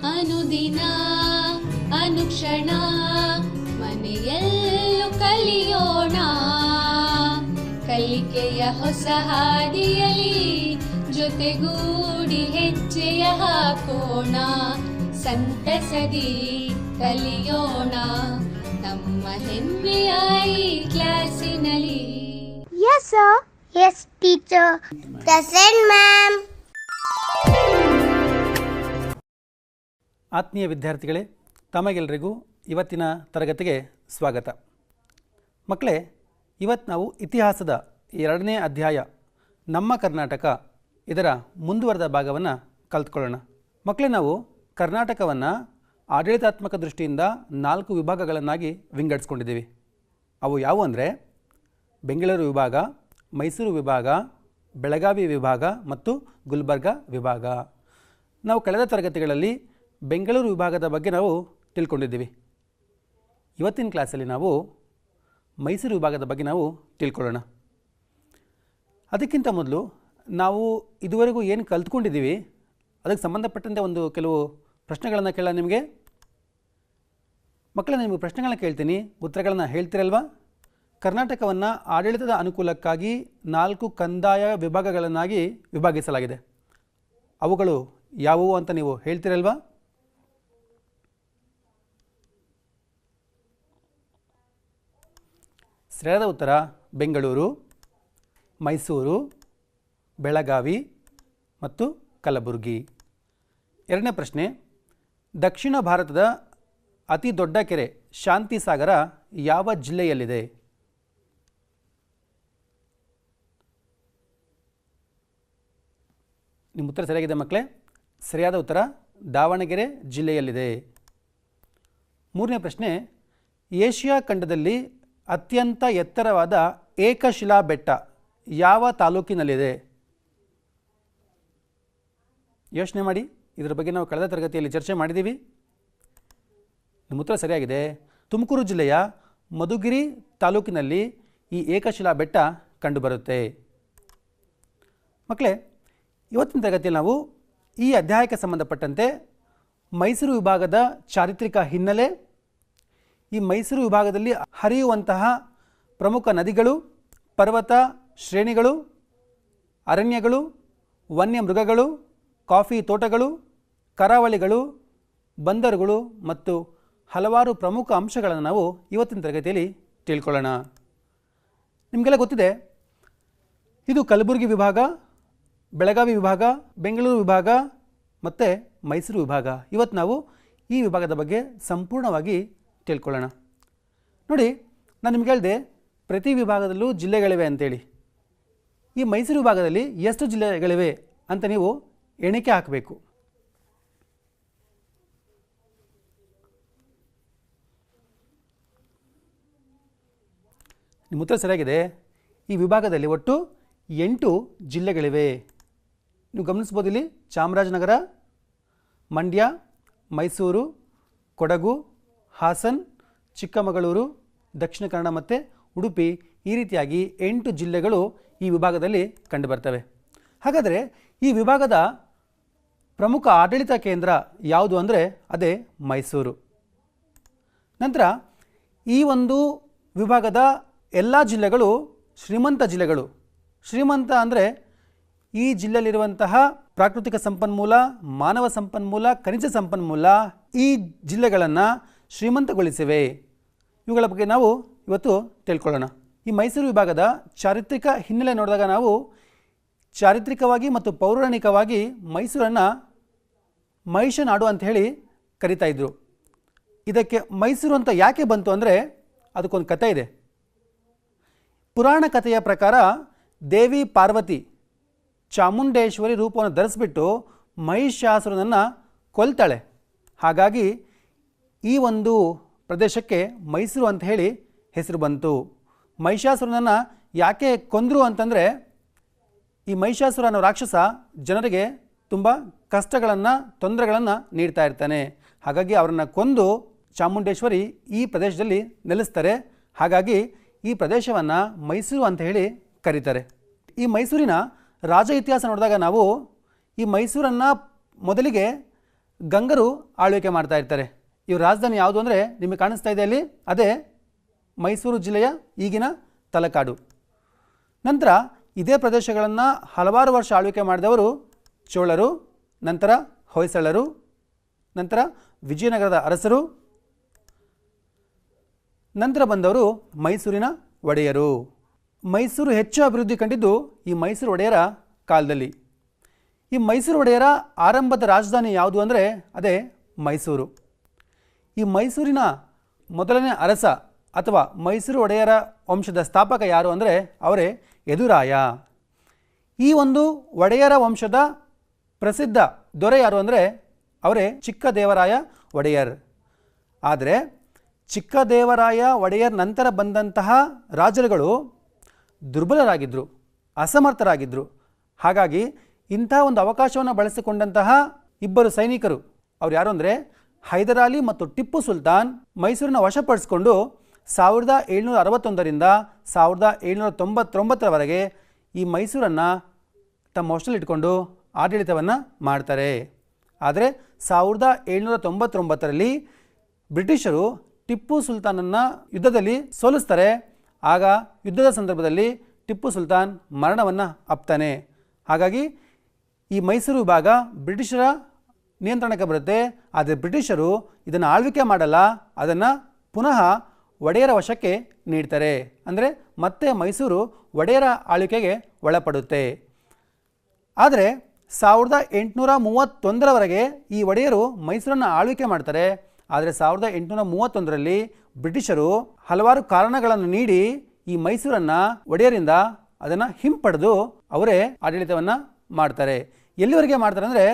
ಅನುದಿನ ಅನುಕ್ಷಣ ಮನೆಯಲ್ಲೂ ಕಲಿಯೋಣ, ಕಲಿಕೆಯ ಹೊಸ ಹಾದಿಯಲಿ ಜೊತೆಗೂಡಿ ಹೆಜ್ಜೆಯ ಹಾಕೋಣ, ಸಂತಸದಿ ಕಲಿಯೋಣ ನಮ್ಮ ಹೆಮ್ಮೆಯ ಈ ಕ್ಲಾಸಿನಲ್ಲಿ. Yes sir. Yes teacher. Present ma'am. ಆತ್ಮೀಯ ವಿದ್ಯಾರ್ಥಿಗಳೇ, ತಮಗೆಲ್ಲರಿಗೂ ಇವತ್ತಿನ ತರಗತಿಗೆ ಸ್ವಾಗತ. ಮಕ್ಕಳೇ, ಇವತ್ತು ನಾವು ಇತಿಹಾಸದ 2ನೇ ಅಧ್ಯಾಯ ನಮ್ಮ ಕರ್ನಾಟಕ ಇದರ ಮುಂದುವರೆದ ಭಾಗವನ್ನು ಕಲಿತ್ಕೊಳ್ಳೋಣ. ಮಕ್ಕಳೇ, ನಾವು ಕರ್ನಾಟಕವನ್ನು ಆಡಳಿತಾತ್ಮಕ ದೃಷ್ಟಿಯಿಂದ 4 ವಿಭಾಗಗಳನ್ನಾಗಿ ವಿಂಗಡಿಸ್ಕೊಂಡಿದ್ದೀವಿ. ಅವು ಯಾವುವು ಅಂದರೆ ಬೆಂಗಳೂರು ವಿಭಾಗ, ಮೈಸೂರು ವಿಭಾಗ, ಬೆಳಗಾವಿ ವಿಭಾಗ ಮತ್ತು ಗುಲ್ಬರ್ಗ ವಿಭಾಗ. ನಾವು ಕಳೆದ ತರಗತಿಗಳಲ್ಲಿ ಬೆಂಗಳೂರು ವಿಭಾಗದ ಬಗ್ಗೆ ನಾವು ತಿಳ್ಕೊಂಡಿದ್ದೀವಿ. ಇವತ್ತಿನ ಕ್ಲಾಸಲ್ಲಿ ನಾವು ಮೈಸೂರು ವಿಭಾಗದ ಬಗ್ಗೆ ನಾವು ತಿಳ್ಕೊಳ್ಳೋಣ. ಅದಕ್ಕಿಂತ ಮೊದಲು ನಾವು ಇದುವರೆಗೂ ಏನು ಕಲ್ತ್ಕೊಂಡಿದ್ದೀವಿ ಅದಕ್ಕೆ ಸಂಬಂಧಪಟ್ಟಂತೆ ಒಂದು ಕೆಲವು ಪ್ರಶ್ನೆಗಳನ್ನು ಕೇಳೋಣ ನಿಮಗೆ. ಮಕ್ಕಳೇ, ನಿಮಗೆ ಪ್ರಶ್ನೆಗಳನ್ನ ಕೇಳ್ತೀನಿ, ಉತ್ತರಗಳನ್ನು ಹೇಳ್ತಿರಲ್ವಾ? ಕರ್ನಾಟಕವನ್ನು ಆಡಳಿತದ ಅನುಕೂಲಕ್ಕಾಗಿ 4 ಕಂದಾಯ ವಿಭಾಗಗಳನ್ನಾಗಿ ವಿಭಾಗಿಸಲಾಗಿದೆ. ಅವುಗಳು ಯಾವುವು ಅಂತ ನೀವು ಹೇಳ್ತಿರಲ್ವಾ? ಸರಿಯಾದ ಉತ್ತರ ಬೆಂಗಳೂರು, ಮೈಸೂರು, ಬೆಳಗಾವಿ ಮತ್ತು ಕಲಬುರಗಿ. 2ನೇ ಪ್ರಶ್ನೆ, ದಕ್ಷಿಣ ಭಾರತದ ಅತಿ ದೊಡ್ಡ ಕೆರೆ ಶಾಂತಿಸಾಗರ ಯಾವ ಜಿಲ್ಲೆಯಲ್ಲಿದೆ? ನಿಮ್ಮ ಉತ್ತರ ಸರಿಯಾಗಿದೆ ಮಕ್ಕಳೇ. ಸರಿಯಾದ ಉತ್ತರ ದಾವಣಗೆರೆ ಜಿಲ್ಲೆಯಲ್ಲಿದೆ. 3ನೇ ಪ್ರಶ್ನೆ, ಏಷ್ಯಾ ಖಂಡದಲ್ಲಿ ಅತ್ಯಂತ ಎತ್ತರವಾದ ಏಕಶಿಲಾ ಬೆಟ್ಟ ಯಾವ ತಾಲೂಕಿನಲ್ಲಿದೆ? ಯೋಚನೆ ಮಾಡಿ, ಇದರ ಬಗ್ಗೆ ನಾವು ಕಳೆದ ತರಗತಿಯಲ್ಲಿ ಚರ್ಚೆ ಮಾಡಿದ್ದೀವಿ. ನಿಮ್ಮ ಉತ್ತರ ಸರಿಯಾಗಿದೆ. ತುಮಕೂರು ಜಿಲ್ಲೆಯ ಮಧುಗಿರಿ ತಾಲೂಕಿನಲ್ಲಿ ಈ ಏಕಶಿಲಾ ಬೆಟ್ಟ ಕಂಡುಬರುತ್ತೆ. ಮಕ್ಕಳೇ, ಇವತ್ತಿನ ತರಗತಿಯಲ್ಲಿ ನಾವು ಈ ಅಧ್ಯಾಯಕ್ಕೆ ಸಂಬಂಧಪಟ್ಟಂತೆ ಮೈಸೂರು ವಿಭಾಗದ ಚಾರಿತ್ರಿಕ ಹಿನ್ನೆಲೆ, ಈ ಮೈಸೂರು ವಿಭಾಗದಲ್ಲಿ ಹರಿಯುವಂತಹ ಪ್ರಮುಖ ನದಿಗಳು, ಪರ್ವತ ಶ್ರೇಣಿಗಳು, ಅರಣ್ಯಗಳು, ವನ್ಯಮೃಗಗಳು, ಕಾಫಿ ತೋಟಗಳು, ಕರಾವಳಿಗಳು, ಬಂದರುಗಳು ಮತ್ತು ಹಲವಾರು ಪ್ರಮುಖ ಅಂಶಗಳನ್ನು ನಾವು ಇವತ್ತಿನ ತರಗತಿಯಲ್ಲಿ ತಿಳ್ಕೊಳ್ಳೋಣ. ನಿಮಗೆಲ್ಲ ಗೊತ್ತಿದೆ, ಇದು ಕಲಬುರಗಿ ವಿಭಾಗ, ಬೆಳಗಾವಿ ವಿಭಾಗ, ಬೆಂಗಳೂರು ವಿಭಾಗ ಮತ್ತು ಮೈಸೂರು ವಿಭಾಗ. ಇವತ್ತು ನಾವು ಈ ವಿಭಾಗದ ಬಗ್ಗೆ ಸಂಪೂರ್ಣವಾಗಿ ತಿಳ್ಕೊಳ್ಳೋಣ. ನೋಡಿ, ನಾನು ನಿಮ್ಗೆ ಹೇಳಿದೆ ಪ್ರತಿ ವಿಭಾಗದಲ್ಲೂ ಜಿಲ್ಲೆಗಳಿವೆ ಅಂತೇಳಿ. ಈ ಮೈಸೂರು ವಿಭಾಗದಲ್ಲಿ ಎಷ್ಟು ಜಿಲ್ಲೆಗಳಿವೆ ಅಂತ ನೀವು ಎಣಿಕೆ ಹಾಕಬೇಕು. ನಿಮ್ಮ ಉತ್ತರ ಸರಿಯಾಗಿದೆ. ಈ ವಿಭಾಗದಲ್ಲಿ ಒಟ್ಟು 8 ಜಿಲ್ಲೆಗಳಿವೆ. ನೀವು ಗಮನಿಸ್ಬೋದು, ಇಲ್ಲಿ ಚಾಮರಾಜನಗರ, ಮಂಡ್ಯ, ಮೈಸೂರು, ಕೊಡಗು, ಹಾಸನ್, ಚಿಕ್ಕಮಗಳೂರು, ದಕ್ಷಿಣ ಕನ್ನಡ ಮತ್ತು ಉಡುಪಿ, ಈ ರೀತಿಯಾಗಿ 8 ಜಿಲ್ಲೆಗಳು ಈ ವಿಭಾಗದಲ್ಲಿ ಕಂಡುಬರ್ತವೆ. ಹಾಗಾದರೆ ಈ ವಿಭಾಗದ ಪ್ರಮುಖ ಆಡಳಿತ ಕೇಂದ್ರ ಯಾವುದು ಅಂದರೆ ಅದೇ ಮೈಸೂರು. ನಂತರ ಈ ಒಂದು ವಿಭಾಗದ ಎಲ್ಲ ಜಿಲ್ಲೆಗಳು ಶ್ರೀಮಂತ ಜಿಲ್ಲೆಗಳು. ಶ್ರೀಮಂತ ಅಂದರೆ ಈ ಜಿಲ್ಲೆಯಲ್ಲಿರುವಂತಹ ಪ್ರಾಕೃತಿಕ ಸಂಪನ್ಮೂಲ, ಮಾನವ ಸಂಪನ್ಮೂಲ, ಖನಿಜ ಸಂಪನ್ಮೂಲ ಈ ಜಿಲ್ಲೆಗಳನ್ನು ಶ್ರೀಮಂತಗೊಳಿಸಿವೆ. ಇವುಗಳ ಬಗ್ಗೆ ನಾವು ಇವತ್ತು ತಿಳ್ಕೊಳ್ಳೋಣ. ಈ ಮೈಸೂರು ವಿಭಾಗದ ಚಾರಿತ್ರಿಕ ಹಿನ್ನೆಲೆ ನೋಡಿದಾಗ ನಾವು ಚಾರಿತ್ರಿಕವಾಗಿ ಮತ್ತು ಪೌರಾಣಿಕವಾಗಿ ಮೈಸೂರನ್ನು ಮಹಿಷ ನಾಡು ಅಂತ ಹೇಳಿ ಕರೀತಾ ಇದ್ದರು. ಇದಕ್ಕೆ ಮೈಸೂರು ಅಂತ ಯಾಕೆ ಬಂತು ಅಂದರೆ ಅದಕ್ಕೊಂದು ಕಥೆ ಇದೆ. ಪುರಾಣ ಕಥೆಯ ಪ್ರಕಾರ ದೇವಿ ಪಾರ್ವತಿ ಚಾಮುಂಡೇಶ್ವರಿ ರೂಪವನ್ನು ಧರಿಸ್ಬಿಟ್ಟು ಮಹಿಷಾಸುರನನ್ನು ಕೊಲ್ತಾಳೆ. ಹಾಗಾಗಿ ಈ ಒಂದು ಪ್ರದೇಶಕ್ಕೆ ಮೈಸೂರು ಅಂತ ಹೇಳಿ ಹೆಸರು ಬಂತು. ಮಹಿಷಾಸುರನನ್ನು ಯಾಕೆ ಕೊಂದರು ಅಂತಂದರೆ, ಈ ಮಹಿಷಾಸುರ ಅನ್ನೋ ರಾಕ್ಷಸ ಜನರಿಗೆ ತುಂಬ ಕಷ್ಟಗಳನ್ನು, ತೊಂದರೆಗಳನ್ನು ನೀಡ್ತಾ ಇರ್ತಾನೆ. ಹಾಗಾಗಿ ಅವರನ್ನು ಕೊಂದು ಚಾಮುಂಡೇಶ್ವರಿ ಈ ಪ್ರದೇಶದಲ್ಲಿ ನೆಲೆಸ್ತಾರೆ. ಹಾಗಾಗಿ ಈ ಪ್ರದೇಶವನ್ನು ಮೈಸೂರು ಅಂತ ಹೇಳಿ ಕರೀತಾರೆ. ಈ ಮೈಸೂರಿನ ರಾಜ ಇತಿಹಾಸ ನೋಡಿದಾಗ ನಾವು ಈ ಮೈಸೂರನ್ನು ಮೊದಲಿಗೆ ಗಂಗರು ಆಳ್ವಿಕೆ ಮಾಡ್ತಾ ಇರ್ತಾರೆ. ಇವ್ರ ರಾಜಧಾನಿ ಯಾವುದು ಅಂದರೆ ನಿಮಗೆ ಕಾಣಿಸ್ತಾ ಇದೆ ಅಲ್ಲಿ, ಅದೇ ಮೈಸೂರು ಜಿಲ್ಲೆಯ ಈಗಿನ ತಲಕಾಡು. ನಂತರ ಇದೇ ಪ್ರದೇಶಗಳನ್ನು ಹಲವಾರು ವರ್ಷ ಆಳ್ವಿಕೆ ಮಾಡಿದವರು ಚೋಳರು, ನಂತರ ಹೊಯ್ಸಳರು, ನಂತರ ವಿಜಯನಗರದ ಅರಸರು, ನಂತರ ಬಂದವರು ಮೈಸೂರಿನ ಒಡೆಯರು. ಮೈಸೂರು ಹೆಚ್ಚು ಅಭಿವೃದ್ಧಿ ಕಂಡಿದ್ದು ಈ ಮೈಸೂರು ಒಡೆಯರ ಕಾಲದಲ್ಲಿ. ಈ ಮೈಸೂರು ಒಡೆಯರ ಆರಂಭದ ರಾಜಧಾನಿ ಯಾವುದು ಅಂದರೆ ಅದೇ ಮೈಸೂರು. ಈ ಮೈಸೂರಿನ ಮೊದಲನೇ ಅರಸ ಅಥವಾ ಮೈಸೂರು ಒಡೆಯರ ವಂಶದ ಸ್ಥಾಪಕ ಯಾರು ಅಂದರೆ ಅವರೇ ಯದುರಾಯ. ಈ ಒಂದು ಒಡೆಯರ ವಂಶದ ಪ್ರಸಿದ್ಧ ದೊರೆ ಯಾರು ಅಂದರೆ ಅವರೇ ಚಿಕ್ಕದೇವರಾಯ ಒಡೆಯರ್. ಆದರೆ ಚಿಕ್ಕದೇವರಾಯ ಒಡೆಯರ್ ನಂತರ ಬಂದಂತಹ ರಾಜರುಗಳು ದುರ್ಬಲರಾಗಿದ್ದರು, ಅಸಮರ್ಥರಾಗಿದ್ದರು. ಹಾಗಾಗಿ ಇಂಥ ಒಂದು ಅವಕಾಶವನ್ನು ಬಳಸಿಕೊಂಡಂತಹ ಇಬ್ಬರು ಸೈನಿಕರು, ಅವ್ರು ಯಾರು ಅಂದರೆ ಹೈದರಾಲಿ ಮತ್ತು ಟಿಪ್ಪು ಸುಲ್ತಾನ್, ಮೈಸೂರನ್ನು ವಶಪಡಿಸಿಕೊಂಡು 1761ರಿಂದ 1799ರವರೆಗೆ ಈ ಮೈಸೂರನ್ನು ತಮ್ಮ ವಶದಲ್ಲಿಟ್ಕೊಂಡು ಆಡಳಿತವನ್ನು ಮಾಡ್ತಾರೆ. ಆದರೆ 1799ರಲ್ಲಿ ಬ್ರಿಟಿಷರು ಟಿಪ್ಪು ಸುಲ್ತಾನನ್ನು ಯುದ್ಧದಲ್ಲಿ ಸೋಲಿಸ್ತಾರೆ. ಆಗ ಯುದ್ಧದ ಸಂದರ್ಭದಲ್ಲಿ ಟಿಪ್ಪು ಸುಲ್ತಾನ್ ಮರಣವನ್ನು ಅಪ್ತಾನೆ. ಹಾಗಾಗಿ ಈ ಮೈಸೂರು ವಿಭಾಗ ಬ್ರಿಟಿಷರ ನಿಯಂತ್ರಣಕ್ಕೆ ಬರುತ್ತೆ. ಆದರೆ ಬ್ರಿಟಿಷರು ಇದನ್ನು ಆಳ್ವಿಕೆ ಮಾಡಲ್ಲ, ಅದನ್ನು ಪುನಃ ಒಡೆಯರ ವಶಕ್ಕೆ ನೀಡ್ತಾರೆ. ಅಂದರೆ ಮತ್ತೆ ಮೈಸೂರು ಒಡೆಯರ ಆಳ್ವಿಕೆಗೆ ಒಳಪಡುತ್ತೆ. ಆದರೆ 1831ರವರೆಗೆ ಈ ಒಡೆಯರು ಮೈಸೂರನ್ನು ಆಳ್ವಿಕೆ ಮಾಡ್ತಾರೆ. ಆದರೆ 1831ರಲ್ಲಿ ಬ್ರಿಟಿಷರು ಹಲವಾರು ಕಾರಣಗಳನ್ನು ನೀಡಿ ಈ ಮೈಸೂರನ್ನು ಒಡೆಯರಿಂದ ಅದನ್ನು ಹಿಂಪಡೆದು ಅವರೇ ಆಡಳಿತವನ್ನು ಮಾಡ್ತಾರೆ. ಎಲ್ಲಿವರೆಗೆ ಮಾಡ್ತಾರೆ ಅಂದರೆ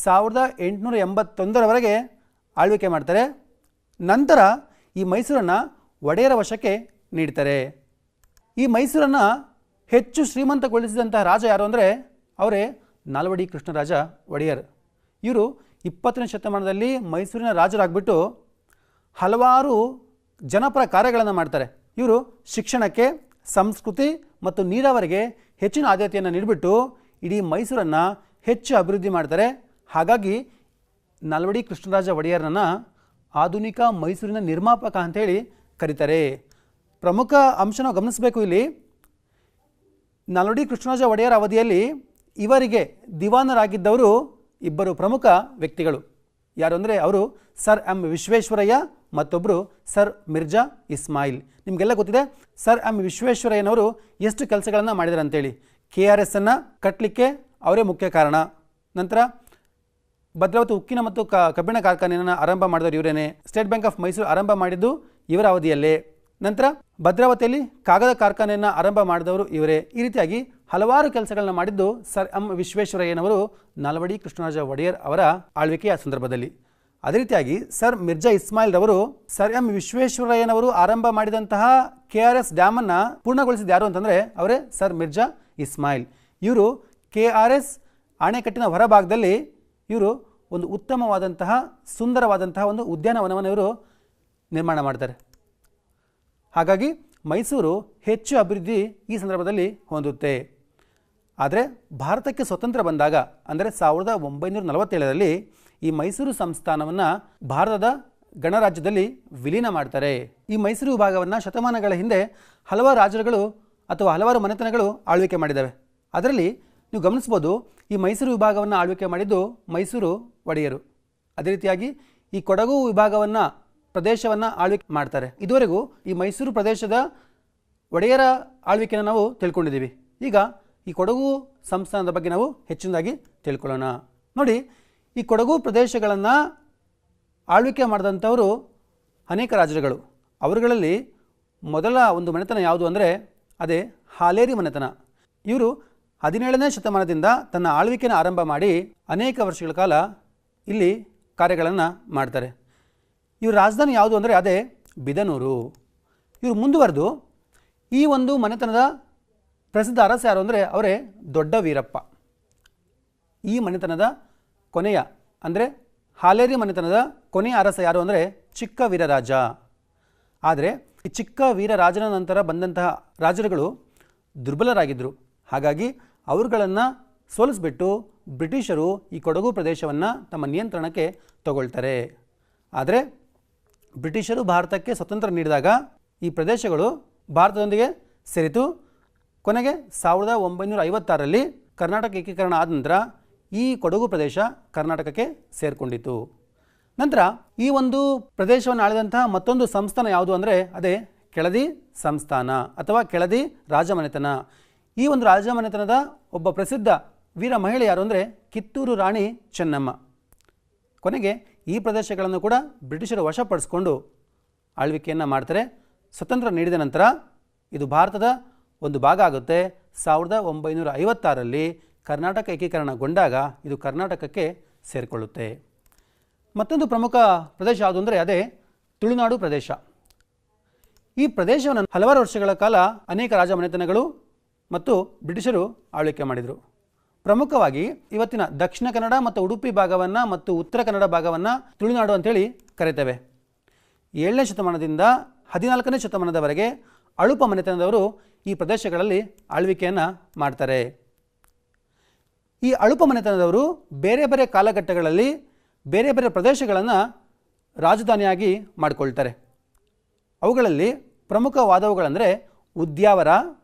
1881ರವರೆಗೆ ಆಳ್ವಿಕೆ ಮಾಡ್ತಾರೆ. ನಂತರ ಈ ಮೈಸೂರನ್ನು ಒಡೆಯರ ವಶಕ್ಕೆ ನೀಡ್ತಾರೆ. ಈ ಮೈಸೂರನ್ನು ಹೆಚ್ಚು ಶ್ರೀಮಂತಗೊಳಿಸಿದಂತಹ ರಾಜ ಯಾರು ಅಂದರೆ ಅವರೇ ನಾಲ್ವಡಿ ಕೃಷ್ಣರಾಜ ಒಡೆಯರ್. ಇವರು 20ನೇ ಶತಮಾನದಲ್ಲಿ ಮೈಸೂರಿನ ರಾಜರಾಗ್ಬಿಟ್ಟು ಹಲವಾರು ಜನಪರ ಕಾರ್ಯಗಳನ್ನು ಮಾಡ್ತಾರೆ. ಇವರು ಶಿಕ್ಷಣಕ್ಕೆ, ಸಂಸ್ಕೃತಿ ಮತ್ತು ನೀರಾವರಿಗೆ ಹೆಚ್ಚಿನ ಆದ್ಯತೆಯನ್ನು ನೀಡಿಬಿಟ್ಟು ಇಡೀ ಮೈಸೂರನ್ನು ಹೆಚ್ಚು ಅಭಿವೃದ್ಧಿ ಮಾಡ್ತಾರೆ. ಹಾಗಾಗಿ ನಾಲ್ವಡಿ ಕೃಷ್ಣರಾಜ ಒಡೆಯರನ್ನು ಆಧುನಿಕ ಮೈಸೂರಿನ ನಿರ್ಮಾಪಕ ಅಂತೇಳಿ ಕರೀತಾರೆ. ಪ್ರಮುಖ ಅಂಶ ನಾವು ಗಮನಿಸಬೇಕು ಇಲ್ಲಿ. ನಾಲ್ವಡಿ ಕೃಷ್ಣರಾಜ ಒಡೆಯರ ಅವಧಿಯಲ್ಲಿ ಇವರಿಗೆ ದಿವಾನರಾಗಿದ್ದವರು ಇಬ್ಬರು ಪ್ರಮುಖ ವ್ಯಕ್ತಿಗಳು. ಯಾರು ಅಂದರೆ ಅವರು ಸರ್ ಎಂ ವಿಶ್ವೇಶ್ವರಯ್ಯ, ಮತ್ತೊಬ್ಬರು ಸರ್ ಮಿರ್ಜಾ ಇಸ್ಮಾಯಿಲ್. ನಿಮಗೆಲ್ಲ ಗೊತ್ತಿದೆ ಸರ್ ಎಂ ವಿಶ್ವೇಶ್ವರಯ್ಯನವರು ಎಷ್ಟು ಕೆಲಸಗಳನ್ನು ಮಾಡಿದ್ದಾರೆ ಅಂತೇಳಿ. KRS ಅನ್ನು ಕಟ್ಟಲಿಕ್ಕೆ ಅವರೇ ಮುಖ್ಯ ಕಾರಣ. ನಂತರ ಭದ್ರಾವತಿ ಉಕ್ಕಿನ ಮತ್ತು ಕಬ್ಬಿಣ ಕಾರ್ಖಾನೆಯನ್ನು ಆರಂಭ ಮಾಡಿದವರು ಇವರೇನೆ. ಸ್ಟೇಟ್ ಬ್ಯಾಂಕ್ ಆಫ್ ಮೈಸೂರು ಆರಂಭ ಮಾಡಿದ್ದು ಇವರ ಅವಧಿಯಲ್ಲೇ. ನಂತರ ಭದ್ರಾವತಿಯಲ್ಲಿ ಕಾಗದ ಕಾರ್ಖಾನೆಯನ್ನು ಆರಂಭ ಮಾಡಿದವರು ಇವರೇ. ಈ ರೀತಿಯಾಗಿ ಹಲವಾರು ಕೆಲಸಗಳನ್ನ ಮಾಡಿದ್ದು ಸರ್ ಎಂ ವಿಶ್ವೇಶ್ವರಯ್ಯನವರು ನಾಲ್ವಡಿ ಕೃಷ್ಣರಾಜ ಒಡೆಯರ್ ಅವರ ಆಳ್ವಿಕೆಯ ಸಂದರ್ಭದಲ್ಲಿ. ಅದೇ ರೀತಿಯಾಗಿ ಸರ್ ಮಿರ್ಜಾ ಇಸ್ಮಾಯಿಲ್ ರವರು ಸರ್ ಎಂ ವಿಶ್ವೇಶ್ವರಯ್ಯನವರು ಆರಂಭ ಮಾಡಿದಂತಹ KRS ಡ್ಯಾಮನ್ನು ಪೂರ್ಣಗೊಳಿಸಿದ ಯಾರು ಅಂತಂದರೆ ಅವರೇ ಸರ್ ಮಿರ್ಜಾ ಇಸ್ಮಾಯಿಲ್. ಇವರು KRS ಅಣೆಕಟ್ಟಿನ ಹೊರಭಾಗದಲ್ಲಿ ಇವರು ಒಂದು ಉತ್ತಮವಾದಂತಹ ಸುಂದರವಾದಂತಹ ಒಂದು ಉದ್ಯಾನವನವನ್ನು ಇವರು ನಿರ್ಮಾಣ ಮಾಡ್ತಾರೆ. ಹಾಗಾಗಿ ಮೈಸೂರು ಹೆಚ್ಚು ಅಭಿವೃದ್ಧಿ ಈ ಸಂದರ್ಭದಲ್ಲಿ ಹೊಂದುತ್ತೆ. ಆದರೆ ಭಾರತಕ್ಕೆ ಸ್ವತಂತ್ರ ಬಂದಾಗ ಅಂದರೆ 1947ರಲ್ಲಿ ಈ ಮೈಸೂರು ಸಂಸ್ಥಾನವನ್ನು ಭಾರತದ ಗಣರಾಜ್ಯದಲ್ಲಿ ವಿಲೀನ ಮಾಡ್ತಾರೆ. ಈ ಮೈಸೂರು ವಿಭಾಗವನ್ನು ಶತಮಾನಗಳ ಹಿಂದೆ ಹಲವಾರು ರಾಜರುಗಳು ಅಥವಾ ಹಲವಾರು ಮನೆತನಗಳು ಆಳ್ವಿಕೆ ಮಾಡಿದ್ದಾವೆ. ಅದರಲ್ಲಿ ನೀವು ಗಮನಿಸ್ಬೋದು ಈ ಮೈಸೂರು ವಿಭಾಗವನ್ನು ಆಳ್ವಿಕೆ ಮಾಡಿದ್ದು ಮೈಸೂರು ಒಡೆಯರು. ಅದೇ ರೀತಿಯಾಗಿ ಈ ಕೊಡಗು ವಿಭಾಗವನ್ನು ಪ್ರದೇಶವನ್ನು ಆಳ್ವಿಕೆ ಮಾಡ್ತಾರೆ. ಇದುವರೆಗೂ ಈ ಮೈಸೂರು ಪ್ರದೇಶದ ಒಡೆಯರ ಆಳ್ವಿಕೆಯನ್ನು ನಾವು ತಿಳ್ಕೊಂಡಿದ್ದೀವಿ. ಈಗ ಈ ಕೊಡಗು ಸಂಸ್ಥಾನದ ಬಗ್ಗೆ ನಾವು ಹೆಚ್ಚಿನದಾಗಿ ತಿಳ್ಕೊಳ್ಳೋಣ. ನೋಡಿ, ಈ ಕೊಡಗು ಪ್ರದೇಶಗಳನ್ನು ಆಳ್ವಿಕೆ ಮಾಡಿದಂಥವರು ಅನೇಕ ರಾಜರುಗಳು. ಅವರುಗಳಲ್ಲಿ ಮೊದಲ ಒಂದು ಮನೆತನ ಯಾವುದು ಅಂದರೆ ಅದೇ ಹಾಲೇರಿ ಮನೆತನ. ಇವರು 17ನೇ ಶತಮಾನದಿಂದ ತನ್ನ ಆಳ್ವಿಕೆಯನ್ನು ಆರಂಭ ಮಾಡಿ ಅನೇಕ ವರ್ಷಗಳ ಕಾಲ ಇಲ್ಲಿ ಕಾರ್ಯಗಳನ್ನು ಮಾಡ್ತಾರೆ. ಇವ್ರ ರಾಜಧಾನಿ ಯಾವುದು ಅಂದರೆ ಅದೇ ಬಿದನೂರು. ಇವರು ಮುಂದುವರೆದು ಈ ಒಂದು ಮನೆತನದ ಪ್ರಸಿದ್ಧ ಅರಸ ಯಾರು ಅಂದರೆ ಅವರೇ ದೊಡ್ಡ ವೀರಪ್ಪ. ಈ ಮನೆತನದ ಕೊನೆಯ ಅಂದರೆ ಹಾಲೇರಿ ಮನೆತನದ ಕೊನೆಯ ಅರಸ ಯಾರು ಅಂದರೆ ಚಿಕ್ಕ ವೀರರಾಜ. ಆದರೆ ಈ ಚಿಕ್ಕ ವೀರರಾಜನ ನಂತರ ಬಂದಂತಹ ರಾಜರುಗಳು ದುರ್ಬಲರಾಗಿದ್ದರು. ಹಾಗಾಗಿ ಅವರುಗಳನ್ನು ಸೋಲಿಸಿಬಿಟ್ಟು ಬ್ರಿಟಿಷರು ಈ ಕೊಡಗು ಪ್ರದೇಶವನ್ನು ತಮ್ಮ ನಿಯಂತ್ರಣಕ್ಕೆ ತಗೊಳ್ತಾರೆ. ಆದರೆ ಬ್ರಿಟಿಷರು ಭಾರತಕ್ಕೆ ಸ್ವತಂತ್ರ ನೀಡಿದಾಗ ಈ ಪ್ರದೇಶಗಳು ಭಾರತದೊಂದಿಗೆ ಸೇರಿತು. ಕೊನೆಗೆ 1956ರಲ್ಲಿ ಕರ್ನಾಟಕ ಏಕೀಕರಣ ಆದ ನಂತರ ಈ ಕೊಡಗು ಪ್ರದೇಶ ಕರ್ನಾಟಕಕ್ಕೆ ಸೇರಿಕೊಂಡಿತು. ನಂತರ ಈ ಒಂದು ಪ್ರದೇಶವನ್ನು ಆಳಿದಂತಹ ಮತ್ತೊಂದು ಸಂಸ್ಥಾನ ಯಾವುದು ಅಂದರೆ ಅದೇ ಕೆಳದಿ ಸಂಸ್ಥಾನ ಅಥವಾ ಕೆಳದಿ ರಾಜಮನೆತನ. ಈ ಒಂದು ರಾಜಮನೆತನದ ಒಬ್ಬ ಪ್ರಸಿದ್ಧ ವೀರ ಮಹಿಳೆ ಯಾರು ಅಂದರೆ ಕಿತ್ತೂರು ರಾಣಿ ಚೆನ್ನಮ್ಮ. ಕೊನೆಗೆ ಈ ಪ್ರದೇಶಗಳನ್ನು ಕೂಡ ಬ್ರಿಟಿಷರು ವಶಪಡಿಸಿಕೊಂಡು ಆಳ್ವಿಕೆಯನ್ನು ಮಾಡ್ತಾರೆ. ಸ್ವತಂತ್ರ ನೀಡಿದ ನಂತರ ಇದು ಭಾರತದ ಒಂದು ಭಾಗ ಆಗುತ್ತೆ. 1956ರಲ್ಲಿ ಕರ್ನಾಟಕ ಏಕೀಕರಣಗೊಂಡಾಗ ಇದು ಕರ್ನಾಟಕಕ್ಕೆ ಸೇರಿಕೊಳ್ಳುತ್ತೆ. ಮತ್ತೊಂದು ಪ್ರಮುಖ ಪ್ರದೇಶ ಯಾವುದು ಅಂದರೆ ಅದೇ ತುಳುನಾಡು ಪ್ರದೇಶ. ಈ ಪ್ರದೇಶವನ್ನು ಹಲವಾರು ವರ್ಷಗಳ ಕಾಲ ಅನೇಕ ರಾಜಮನೆತನಗಳು ಮತ್ತು ಬ್ರಿಟಿಷರು ಆಳ್ವಿಕೆ ಮಾಡಿದರು. ಪ್ರಮುಖವಾಗಿ ಇವತ್ತಿನ ದಕ್ಷಿಣ ಕನ್ನಡ ಮತ್ತು ಉಡುಪಿ ಭಾಗವನ್ನು ಮತ್ತು ಉತ್ತರ ಕನ್ನಡ ಭಾಗವನ್ನು ತುಳುನಾಡು ಅಂತೇಳಿ ಕರೀತೇವೆ. 7ನೇ ಶತಮಾನದಿಂದ 14ನೇ ಶತಮಾನದವರೆಗೆ ಅಳುಪ ಮನೆತನದವರು ಈ ಪ್ರದೇಶಗಳಲ್ಲಿ ಆಳ್ವಿಕೆಯನ್ನು ಮಾಡ್ತಾರೆ. ಈ ಅಳುಪ ಮನೆತನದವರು ಬೇರೆ ಬೇರೆ ಕಾಲಘಟ್ಟಗಳಲ್ಲಿ ಬೇರೆ ಬೇರೆ ಪ್ರದೇಶಗಳನ್ನು ರಾಜಧಾನಿಯಾಗಿ ಮಾಡಿಕೊಳ್ತಾರೆ. ಅವುಗಳಲ್ಲಿ ಪ್ರಮುಖವಾದವುಗಳೆಂದರೆ ಉದ್ಯಾವರ,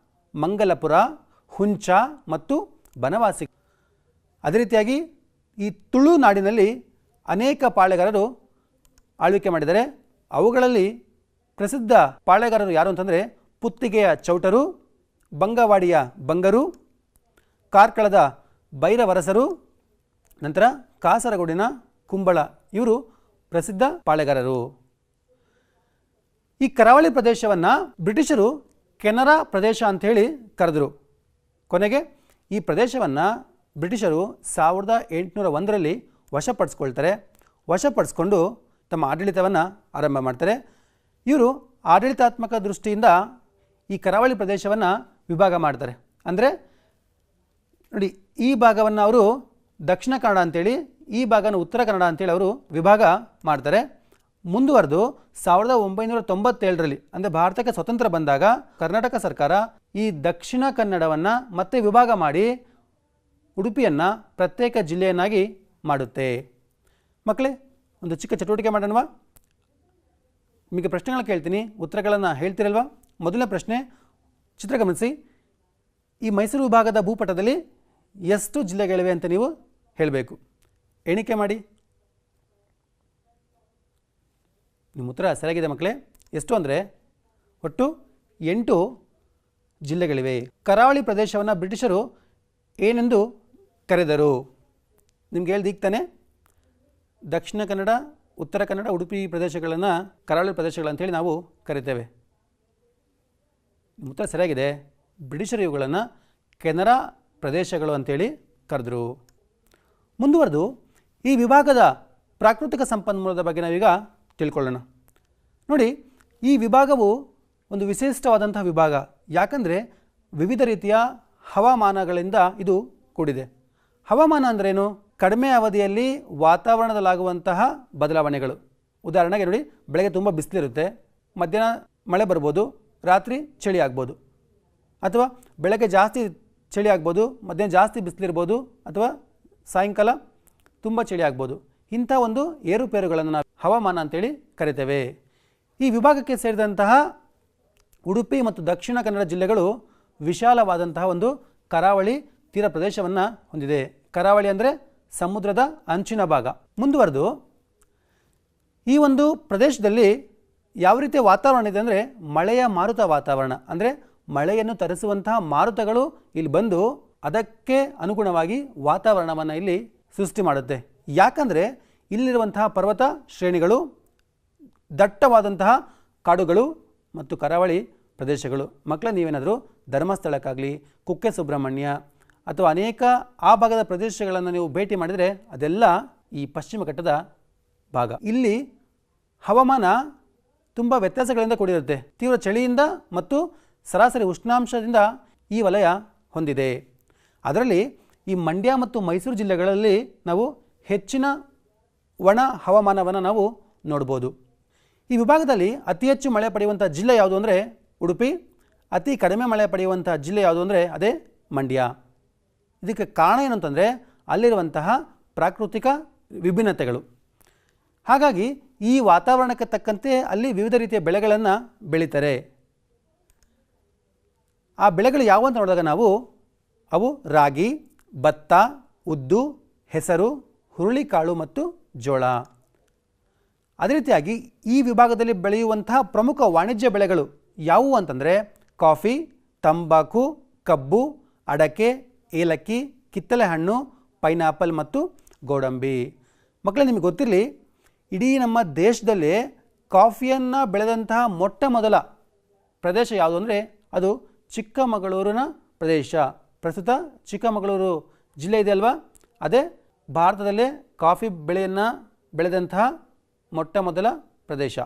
ಮಂಗಲಪುರ, ಹುಂಚ ಮತ್ತು ಬನವಾಸಿ. ಅದೇ ರೀತಿಯಾಗಿ ಈ ತುಳುನಾಡಿನಲ್ಲಿ ಅನೇಕ ಪಾಳೆಗಾರರು ಆಳ್ವಿಕೆ ಮಾಡಿದ್ದಾರೆ. ಅವುಗಳಲ್ಲಿ ಪ್ರಸಿದ್ಧ ಪಾಳೆಗಾರರು ಯಾರು ಅಂತಂದರೆ ಪುತ್ತಿಗೆಯ ಚೌಟರು, ಬಂಗವಾಡಿಯ ಬಂಗರು, ಕಾರ್ಕಳದ ಭೈರವರಸರು, ನಂತರ ಕಾಸರಗೋಡಿನ ಕುಂಬಳ. ಇವರು ಪ್ರಸಿದ್ಧ ಪಾಳೆಗಾರರು. ಈ ಕರಾವಳಿ ಪ್ರದೇಶವನ್ನು ಬ್ರಿಟಿಷರು ಕೆನರಾ ಪ್ರದೇಶ ಅಂಥೇಳಿ ಕರೆದರು. ಕೊನೆಗೆ ಈ ಪ್ರದೇಶವನ್ನು ಬ್ರಿಟಿಷರು 1801ರಲ್ಲಿ ವಶಪಡಿಸ್ಕೊಳ್ತಾರೆ. ವಶಪಡಿಸ್ಕೊಂಡು ತಮ್ಮ ಆಡಳಿತವನ್ನು ಆರಂಭ ಮಾಡ್ತಾರೆ. ಇವರು ಆಡಳಿತಾತ್ಮಕ ದೃಷ್ಟಿಯಿಂದ ಈ ಕರಾವಳಿ ಪ್ರದೇಶವನ್ನು ವಿಭಾಗ ಮಾಡ್ತಾರೆ. ಅಂದರೆ ನೋಡಿ, ಈ ಭಾಗವನ್ನು ಅವರು ದಕ್ಷಿಣ ಕನ್ನಡ ಅಂತೇಳಿ, ಈ ಭಾಗನ ಉತ್ತರ ಕನ್ನಡ ಅಂತೇಳಿ ಅವರು ವಿಭಾಗ ಮಾಡ್ತಾರೆ. ಮುಂದುವರೆದು 1997ರಲ್ಲಿ ಅಂದರೆ ಭಾರತಕ್ಕೆ ಸ್ವತಂತ್ರ ಬಂದಾಗ ಕರ್ನಾಟಕ ಸರ್ಕಾರ ಈ ದಕ್ಷಿಣ ಕನ್ನಡವನ್ನು ಮತ್ತೆ ವಿಭಾಗ ಮಾಡಿ ಉಡುಪಿಯನ್ನು ಪ್ರತ್ಯೇಕ ಜಿಲ್ಲೆಯನ್ನಾಗಿ ಮಾಡುತ್ತೆ. ಮಕ್ಕಳೇ, ಒಂದು ಚಿಕ್ಕ ಚಟುವಟಿಕೆ ಮಾಡೋಣವಾ? ನಿಮಗೆ ಪ್ರಶ್ನೆಗಳು ಕೇಳ್ತೀನಿ, ಉತ್ತರಗಳನ್ನು ಹೇಳ್ತಿರಲ್ವಾ? ಮೊದಲನೇ ಪ್ರಶ್ನೆ, ಚಿತ್ರ ಗಮನಿಸಿ. ಈ ಮೈಸೂರು ವಿಭಾಗದ ಭೂಪಟದಲ್ಲಿ ಎಷ್ಟು ಜಿಲ್ಲೆಗಳಿವೆ ಅಂತ ನೀವು ಹೇಳಬೇಕು. ಎಣಿಕೆ ಮಾಡಿ. ನಿಮ್ಮ ಉತ್ತರ ಸರಿಯಾಗಿದೆ ಮಕ್ಕಳೇ. ಎಷ್ಟು ಅಂದರೆ ಒಟ್ಟು 8 ಜಿಲ್ಲೆಗಳಿವೆ. ಕರಾವಳಿ ಪ್ರದೇಶವನ್ನು ಬ್ರಿಟಿಷರು ಏನೆಂದು ಕರೆದರು? ನಿಮ್ಗೆ ಹೇಳ್ದೀಗ್ತಾನೆ, ದಕ್ಷಿಣ ಕನ್ನಡ, ಉತ್ತರ ಕನ್ನಡ, ಉಡುಪಿ ಪ್ರದೇಶಗಳನ್ನು ಕರಾವಳಿ ಪ್ರದೇಶಗಳಂತೇಳಿ ನಾವು ಕರಿತೇವೆ. ಉತ್ತರ ಸರಿಯಾಗಿದೆ. ಬ್ರಿಟಿಷರು ಇವುಗಳನ್ನು ಕೆನರಾ ಪ್ರದೇಶಗಳು ಅಂತೇಳಿ ಕರೆದರು. ಮುಂದುವರೆದು ಈ ವಿಭಾಗದ ಪ್ರಾಕೃತಿಕ ಸಂಪನ್ಮೂಲದ ಬಗ್ಗೆ ನಾವೀಗ ತಿಳ್ಕೊಳ್ಳೋಣ. ನೋಡಿ, ಈ ವಿಭಾಗವು ಒಂದು ವಿಶಿಷ್ಟವಾದಂತಹ ವಿಭಾಗ. ಯಾಕಂದರೆ ವಿವಿಧ ರೀತಿಯ ಹವಾಮಾನಗಳಿಂದ ಇದು ಕೂಡಿದೆ. ಹವಾಮಾನ ಅಂದ್ರೇನು? ಕಡಿಮೆ ಅವಧಿಯಲ್ಲಿ ವಾತಾವರಣದಲ್ಲಾಗುವಂತಹ ಬದಲಾವಣೆಗಳು. ಉದಾಹರಣೆಗೆ ನೋಡಿ, ಬೆಳಗ್ಗೆ ತುಂಬ ಬಿಸಿಲಿರುತ್ತೆ, ಮಧ್ಯಾಹ್ನ ಮಳೆ ಬರ್ಬೋದು, ರಾತ್ರಿ ಚಳಿ ಆಗ್ಬೋದು. ಅಥವಾ ಬೆಳಗ್ಗೆ ಜಾಸ್ತಿ ಚಳಿ ಆಗ್ಬೋದು, ಮಧ್ಯಾಹ್ನ ಜಾಸ್ತಿ ಬಿಸಿಲಿರ್ಬೋದು, ಅಥವಾ ಸಾಯಂಕಾಲ ತುಂಬ ಚಳಿ ಆಗ್ಬೋದು. ಇಂಥ ಒಂದು ಏರುಪೇರುಗಳನ್ನು ನಾವು ಹವಾಮಾನ ಅಂತೇಳಿ ಕರಿತೇವೆ. ಈ ವಿಭಾಗಕ್ಕೆ ಸೇರಿದಂತಹ ಉಡುಪಿ ಮತ್ತು ದಕ್ಷಿಣ ಕನ್ನಡ ಜಿಲ್ಲೆಗಳು ವಿಶಾಲವಾದಂತಹ ಒಂದು ಕರಾವಳಿ ತೀರ ಪ್ರದೇಶವನ್ನು ಹೊಂದಿದೆ. ಕರಾವಳಿ ಅಂದರೆ ಸಮುದ್ರದ ಅಂಚಿನ ಭಾಗ. ಮುಂದುವರೆದು ಈ ಒಂದು ಪ್ರದೇಶದಲ್ಲಿ ಯಾವ ರೀತಿಯ ವಾತಾವರಣ ಇದೆ ಅಂದರೆ ಮಳೆಯ ಮಾರುತ ವಾತಾವರಣ. ಅಂದರೆ ಮಳೆಯನ್ನು ತರಿಸುವಂತಹ ಮಾರುತಗಳು ಇಲ್ಲಿ ಬಂದು ಅದಕ್ಕೆ ಅನುಗುಣವಾಗಿ ವಾತಾವರಣವನ್ನು ಇಲ್ಲಿ ಸೃಷ್ಟಿ ಮಾಡುತ್ತೆ. ಯಾಕಂದರೆ ಇಲ್ಲಿರುವಂತಹ ಪರ್ವತ ಶ್ರೇಣಿಗಳು, ದಟ್ಟವಾದಂತಹ ಕಾಡುಗಳು ಮತ್ತು ಕರಾವಳಿ ಪ್ರದೇಶಗಳು. ಮಕ್ಕಳ, ನೀವೇನಾದರೂ ಧರ್ಮಸ್ಥಳಕ್ಕಾಗಲಿ, ಕುಕ್ಕೆ ಸುಬ್ರಹ್ಮಣ್ಯ ಅಥವಾ ಅನೇಕ ಆ ಭಾಗದ ಪ್ರದೇಶಗಳನ್ನು ನೀವು ಭೇಟಿ ಮಾಡಿದರೆ ಅದೆಲ್ಲ ಈ ಪಶ್ಚಿಮ ಘಟ್ಟದ ಭಾಗ. ಇಲ್ಲಿ ಹವಾಮಾನ ತುಂಬ ವ್ಯತ್ಯಾಸಗಳಿಂದ ಕೂಡಿರುತ್ತೆ. ತೀವ್ರ ಚಳಿಯಿಂದ ಮತ್ತು ಸರಾಸರಿ ಉಷ್ಣಾಂಶದಿಂದ ಈ ವಲಯ ಹೊಂದಿದೆ. ಅದರಲ್ಲಿ ಈ ಮಂಡ್ಯ ಮತ್ತು ಮೈಸೂರು ಜಿಲ್ಲೆಗಳಲ್ಲಿ ನಾವು ಹೆಚ್ಚಿನ ಒಣ ಹವಾಮಾನವನ್ನು ನಾವು ನೋಡ್ಬೋದು. ಈ ವಿಭಾಗದಲ್ಲಿ ಅತಿ ಹೆಚ್ಚು ಮಳೆ ಪಡೆಯುವಂಥ ಜಿಲ್ಲೆ ಯಾವುದು ಅಂದರೆ ಉಡುಪಿ. ಅತಿ ಕಡಿಮೆ ಮಳೆ ಪಡೆಯುವಂಥ ಜಿಲ್ಲೆ ಯಾವುದು ಅಂದರೆ ಅದೇ ಮಂಡ್ಯ. ಇದಕ್ಕೆ ಕಾರಣ ಏನಂತಂದರೆ ಅಲ್ಲಿರುವಂತಹ ಪ್ರಾಕೃತಿಕ ವಿಭಿನ್ನತೆಗಳು. ಹಾಗಾಗಿ ಈ ವಾತಾವರಣಕ್ಕೆ ತಕ್ಕಂತೆ ಅಲ್ಲಿ ವಿವಿಧ ರೀತಿಯ ಬೆಳೆಗಳನ್ನು ಬೆಳೀತಾರೆ. ಆ ಬೆಳೆಗಳು ಯಾವುವು ಅಂತ ನೋಡಿದಾಗ ಅವು ರಾಗಿ, ಭತ್ತ, ಉದ್ದು, ಹೆಸರು, ಹುರುಳಿಕಾಳು ಮತ್ತು ಜೋಳ. ಅದೇ ರೀತಿಯಾಗಿ ಈ ವಿಭಾಗದಲ್ಲಿ ಬೆಳೆಯುವಂತಹ ಪ್ರಮುಖ ವಾಣಿಜ್ಯ ಬೆಳೆಗಳು ಯಾವುವು ಅಂತಂದರೆ ಕಾಫಿ, ತಂಬಾಕು, ಕಬ್ಬು, ಅಡಕೆ, ಏಲಕ್ಕಿ, ಕಿತ್ತಳೆ ಹಣ್ಣು, ಪೈನಾಪಲ್ ಮತ್ತು ಗೋಡಂಬಿ. ಮಕ್ಕಳೇ, ನಿಮಗೆ ಗೊತ್ತಿರಲಿ, ಇಡೀ ನಮ್ಮ ದೇಶದಲ್ಲೇ ಕಾಫಿಯನ್ನು ಬೆಳೆದಂತಹ ಮೊಟ್ಟ ಮೊದಲ ಪ್ರದೇಶ ಯಾವುದು ಅಂದರೆ ಅದು ಚಿಕ್ಕಮಗಳೂರಿನ ಪ್ರದೇಶ. ಪ್ರಸ್ತುತ ಚಿಕ್ಕಮಗಳೂರು ಜಿಲ್ಲೆ ಇದೆ ಅಲ್ವಾ, ಅದೇ ಭಾರತದಲ್ಲೇ ಕಾಫಿ ಬೆಳೆಯನ್ನು ಬೆಳೆದಂತಹ ಮೊಟ್ಟ ಮೊದಲ ಪ್ರದೇಶ.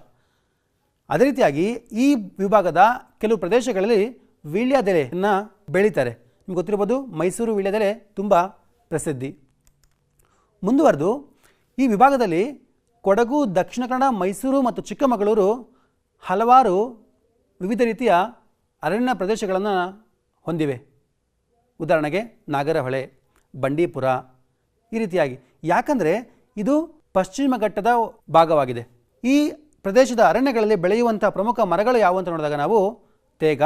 ಅದೇ ರೀತಿಯಾಗಿ ಈ ವಿಭಾಗದ ಕೆಲವು ಪ್ರದೇಶಗಳಲ್ಲಿ ವೀಳ್ಯದೆಲೆಯನ್ನು ಬೆಳೀತಾರೆ. ನಿಮ್ಗೆ ಗೊತ್ತಿರ್ಬೋದು, ಮೈಸೂರು ವೀಳ್ಯದೆಲೆ ತುಂಬ ಪ್ರಸಿದ್ಧಿ. ಮುಂದುವರೆದು ಈ ವಿಭಾಗದಲ್ಲಿ ಕೊಡಗು, ದಕ್ಷಿಣ ಕನ್ನಡ, ಮೈಸೂರು ಮತ್ತು ಚಿಕ್ಕಮಗಳೂರು ಹಲವಾರು ವಿವಿಧ ರೀತಿಯ ಅರಣ್ಯ ಪ್ರದೇಶಗಳನ್ನು ಹೊಂದಿವೆ. ಉದಾಹರಣೆಗೆ ನಾಗರಹೊಳೆ, ಬಂಡೀಪುರ ಈ ರೀತಿಯಾಗಿ. ಯಾಕಂದರೆ ಇದು ಪಶ್ಚಿಮ ಘಟ್ಟದ ಭಾಗವಾಗಿದೆ. ಈ ಪ್ರದೇಶದ ಅರಣ್ಯಗಳಲ್ಲಿ ಬೆಳೆಯುವಂಥ ಪ್ರಮುಖ ಮರಗಳು ಯಾವುವು ಅಂತ ನೋಡಿದಾಗ ತೇಗ,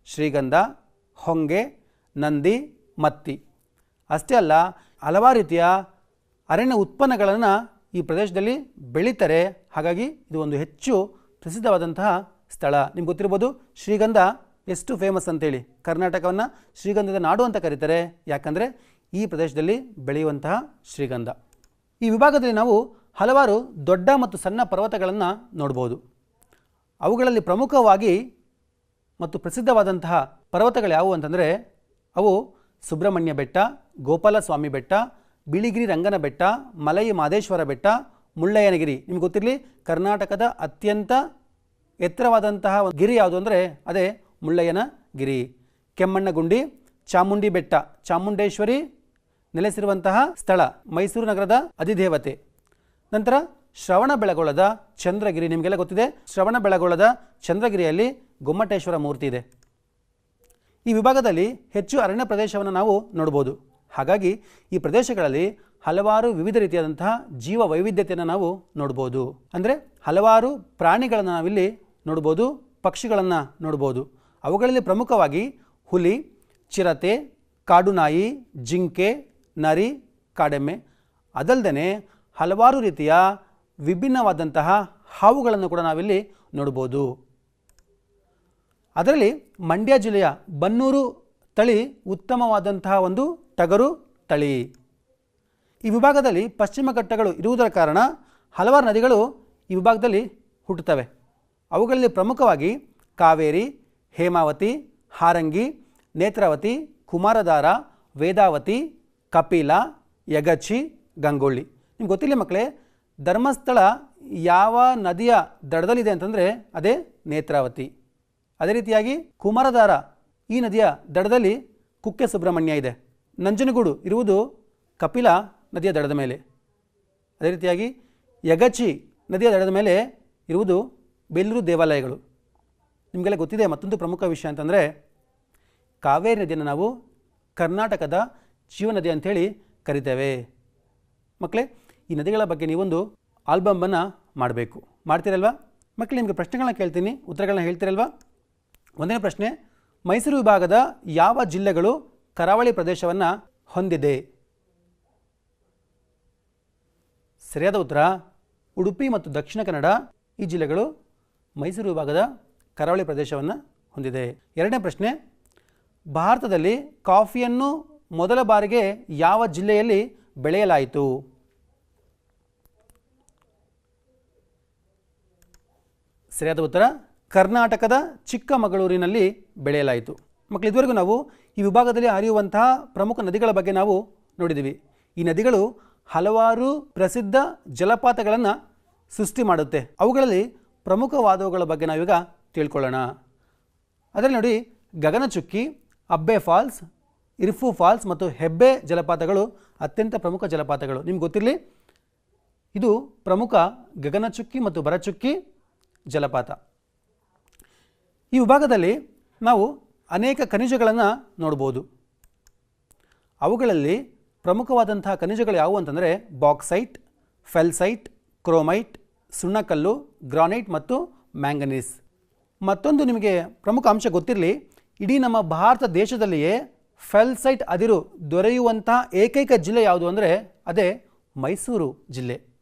ಶ್ರೀಗಂಧ, ಹೊಂಗೆ, ನಂದಿ, ಮತ್ತಿ. ಅಷ್ಟೇ ಅಲ್ಲ, ಹಲವಾರು ರೀತಿಯ ಅರಣ್ಯ ಉತ್ಪನ್ನಗಳನ್ನು ಈ ಪ್ರದೇಶದಲ್ಲಿ ಬೆಳೀತಾರೆ. ಹಾಗಾಗಿ ಇದು ಒಂದು ಹೆಚ್ಚು ಪ್ರಸಿದ್ಧವಾದಂತಹ ಸ್ಥಳ. ನಿಮ್ಗೆ ಗೊತ್ತಿರ್ಬೋದು, ಶ್ರೀಗಂಧ ಎಷ್ಟು ಫೇಮಸ್ ಅಂತೇಳಿ. ಕರ್ನಾಟಕವನ್ನು ಶ್ರೀಗಂಧದ ನಾಡು ಅಂತ ಕರೀತಾರೆ. ಯಾಕಂದರೆ ಈ ಪ್ರದೇಶದಲ್ಲಿ ಬೆಳೆಯುವಂತಹ ಶ್ರೀಗಂಧ. ಈ ವಿಭಾಗದಲ್ಲಿ ಹಲವಾರು ದೊಡ್ಡ ಮತ್ತು ಸಣ್ಣ ಪರ್ವತಗಳನ್ನು ನೋಡ್ಬೋದು. ಅವುಗಳಲ್ಲಿ ಪ್ರಮುಖವಾಗಿ ಮತ್ತು ಪ್ರಸಿದ್ಧವಾದಂತಹ ಪರ್ವತಗಳು ಯಾವುವು ಅಂತಂದರೆ ಅವು ಸುಬ್ರಹ್ಮಣ್ಯ ಬೆಟ್ಟ, ಗೋಪಾಲಸ್ವಾಮಿ ಬೆಟ್ಟ, ಬಿಳಿಗಿರಿ ರಂಗನ ಬೆಟ್ಟ, ಮಲೈ ಮಾದೇಶ್ವರ ಬೆಟ್ಟ, ಮುಳ್ಳಯ್ಯನಗಿರಿ. ನಿಮ್ಗೆ ಗೊತ್ತಿರಲಿ, ಕರ್ನಾಟಕದ ಅತ್ಯಂತ ಎತ್ತರವಾದಂತಹ ಗಿರಿ ಯಾವುದು ಅಂದರೆ ಅದೇ ಮುಳ್ಳಯ್ಯನಗಿರಿ. ಕೆಮ್ಮಣ್ಣಗುಂಡಿ, ಚಾಮುಂಡಿ ಬೆಟ್ಟ, ಚಾಮುಂಡೇಶ್ವರಿ ನೆಲೆಸಿರುವಂತಹ ಸ್ಥಳ, ಮೈಸೂರು ನಗರದ ಅಧಿದೇವತೆ. ನಂತರ ಶ್ರವಣಬೆಳಗೊಳದ ಚಂದ್ರಗಿರಿ. ನಿಮಗೆಲ್ಲ ಗೊತ್ತಿದೆ, ಶ್ರವಣಬೆಳಗೊಳದ ಚಂದ್ರಗಿರಿಯಲ್ಲಿ ಗೊಮ್ಮಟೇಶ್ವರ ಮೂರ್ತಿ ಇದೆ. ಈ ವಿಭಾಗದಲ್ಲಿ ಹೆಚ್ಚು ಅರಣ್ಯ ಪ್ರದೇಶವನ್ನು ನಾವು ನೋಡ್ಬೋದು. ಹಾಗಾಗಿ ಈ ಪ್ರದೇಶಗಳಲ್ಲಿ ಹಲವಾರು ವಿವಿಧ ರೀತಿಯಾದಂತಹ ಜೀವ ವೈವಿಧ್ಯತೆಯನ್ನು ನಾವು ನೋಡ್ಬೋದು. ಅಂದರೆ ಹಲವಾರು ಪ್ರಾಣಿಗಳನ್ನು ನಾವಿಲ್ಲಿ ನೋಡ್ಬೋದು, ಪಕ್ಷಿಗಳನ್ನು ನೋಡ್ಬೋದು. ಅವುಗಳಲ್ಲಿ ಪ್ರಮುಖವಾಗಿ ಹುಲಿ, ಚಿರತೆ, ಕಾಡುನಾಯಿ, ಜಿಂಕೆ, ನರಿ, ಕಾಡೆಮ್ಮೆ, ಅದಲ್ಲದೆ ಹಲವಾರು ರೀತಿಯ ವಿಭಿನ್ನವಾದಂತಹ ಹಾವುಗಳನ್ನು ಕೂಡ ನಾವಿಲ್ಲಿ ನೋಡ್ಬೋದು. ಅದರಲ್ಲಿ ಮಂಡ್ಯ ಜಿಲ್ಲೆಯ ಬನ್ನೂರು ತಳಿ ಉತ್ತಮವಾದಂತಹ ಒಂದು ಟಗರು ತಳಿ. ಈ ವಿಭಾಗದಲ್ಲಿ ಪಶ್ಚಿಮ ಘಟ್ಟಗಳು ಇರುವುದರ ಕಾರಣ ಹಲವಾರು ನದಿಗಳು ಈ ವಿಭಾಗದಲ್ಲಿ ಹುಟ್ಟುತ್ತವೆ. ಅವುಗಳಲ್ಲಿ ಪ್ರಮುಖವಾಗಿ ಕಾವೇರಿ, ಹೇಮಾವತಿ, ಹಾರಂಗಿ, ನೇತ್ರಾವತಿ, ಕುಮಾರಧಾರ, ವೇದಾವತಿ, ಕಪಿಲ, ಯಗಚಿ, ಗಂಗೊಳ್ಳಿ. ನಿಮ್ಗೆ ಗೊತ್ತಿಲ್ಲ ಮಕ್ಕಳೇ, ಧರ್ಮಸ್ಥಳ ಯಾವ ನದಿಯ ದಡದಲ್ಲಿದೆ ಅಂತಂದರೆ ಅದೇ ನೇತ್ರಾವತಿ. ಅದೇ ರೀತಿಯಾಗಿ ಕುಮಾರಧಾರ ಈ ನದಿಯ ದಡದಲ್ಲಿ ಕುಕ್ಕೆ ಸುಬ್ರಹ್ಮಣ್ಯ ಇದೆ. ನಂಜನಗೂಡು ಇರುವುದು ಕಪಿಲ ನದಿಯ ದಡದ ಮೇಲೆ. ಅದೇ ರೀತಿಯಾಗಿ ಯಗಚಿ ನದಿಯ ದಡದ ಮೇಲೆ ಇರುವುದು ಬೇಲೂರು ದೇವಾಲಯಗಳು. ನಿಮಗೆಲ್ಲ ಗೊತ್ತಿದೆ, ಮತ್ತೊಂದು ಪ್ರಮುಖ ವಿಷಯ ಅಂತಂದರೆ ಕಾವೇರಿ ನದಿಯನ್ನು ನಾವು ಕರ್ನಾಟಕದ ಜೀವನದಿ ಅಂಥೇಳಿ ಕರಿತೇವೆ. ಮಕ್ಕಳೇ, ಈ ನದಿಗಳ ಬಗ್ಗೆ ನೀವೊಂದು ಆಲ್ಬಮನ್ನು ಮಾಡಬೇಕು. ಮಾಡ್ತೀರಲ್ವಾ ಮಕ್ಕಳೇ? ನಿಮಗೆ ಪ್ರಶ್ನೆಗಳನ್ನ ಕೇಳ್ತೀನಿ, ಉತ್ತರಗಳನ್ನ ಹೇಳ್ತೀರಲ್ವಾ? ಒಂದನೇ ಪ್ರಶ್ನೆ, ಮೈಸೂರು ವಿಭಾಗದ ಯಾವ ಜಿಲ್ಲೆಗಳು ಕರಾವಳಿ ಪ್ರದೇಶವನ್ನು ಹೊಂದಿದೆ? ಸರಿಯಾದ ಉತ್ತರ ಉಡುಪಿ ಮತ್ತು ದಕ್ಷಿಣ ಕನ್ನಡ ಈ ಜಿಲ್ಲೆಗಳು ಮೈಸೂರು ವಿಭಾಗದ ಕರಾವಳಿ ಪ್ರದೇಶವನ್ನು ಹೊಂದಿದೆ. ಎರಡನೇ ಪ್ರಶ್ನೆ, ಭಾರತದಲ್ಲಿ ಕಾಫಿಯನ್ನು ಮೊದಲ ಬಾರಿಗೆ ಯಾವ ಜಿಲ್ಲೆಯಲ್ಲಿ ಬೆಳೆಯಲಾಯಿತು? ಸರಿಯಾದ ಉತ್ತರ ಕರ್ನಾಟಕದ ಚಿಕ್ಕಮಗಳೂರಿನಲ್ಲಿ ಬೆಳೆಯಲಾಯಿತು. ಮಕ್ಕಳು, ಇದುವರೆಗೂ ನಾವು ಈ ವಿಭಾಗದಲ್ಲಿ ಹರಿಯುವಂತಹ ಪ್ರಮುಖ ನದಿಗಳ ಬಗ್ಗೆ ನಾವು ನೋಡಿದ್ದೀವಿ. ಈ ನದಿಗಳು ಹಲವಾರು ಪ್ರಸಿದ್ಧ ಜಲಪಾತಗಳನ್ನು ಸೃಷ್ಟಿ ಮಾಡುತ್ತೆ. ಅವುಗಳಲ್ಲಿ ಪ್ರಮುಖವಾದವುಗಳ ಬಗ್ಗೆ ನಾವೀಗ ತಿಳ್ಕೊಳ್ಳೋಣ. ಅದರಲ್ಲಿ ನೋಡಿ, ಗಗನಚುಕ್ಕಿ, ಅಬ್ಬೆ ಫಾಲ್ಸ್, ಇರ್ಫು ಫಾಲ್ಸ್ ಮತ್ತು ಹೆಬ್ಬೆ ಜಲಪಾತಗಳು ಅತ್ಯಂತ ಪ್ರಮುಖ ಜಲಪಾತಗಳು. ನಿಮ್ಗೆ ಗೊತ್ತಿರಲಿ, ಇದು ಪ್ರಮುಖ ಗಗನಚುಕ್ಕಿ ಮತ್ತು ಭರಚುಕ್ಕಿ ಜಲಪಾತ. ಈ ವಿಭಾಗದಲ್ಲಿ ನಾವು ಅನೇಕ ಖನಿಜಗಳನ್ನು ನೋಡ್ಬೋದು. ಅವುಗಳಲ್ಲಿ ಪ್ರಮುಖವಾದಂತಹ ಖನಿಜಗಳು ಯಾವುವು ಅಂತಂದರೆ ಬಾಕ್ಸೈಟ್, ಫೆಲ್ಸೈಟ್, ಕ್ರೋಮೈಟ್, ಸುಣ್ಣಕಲ್ಲು, ಗ್ರಾನೈಟ್ ಮತ್ತು ಮ್ಯಾಂಗನೀಸ್. ಮತ್ತೊಂದು ನಿಮಗೆ ಪ್ರಮುಖ ಅಂಶ ಗೊತ್ತಿರಲಿ, ಇಡೀ ನಮ್ಮ ಭಾರತ ದೇಶದಲ್ಲಿಯೇ ಫೆಲ್ಸೈಟ್ ಅದಿರು ದೊರೆಯುವಂತಹ ಏಕೈಕ ಜಿಲ್ಲೆ ಯಾವುದು ಅಂದರೆ ಅದೇ ಮೈಸೂರು ಜಿಲ್ಲೆ.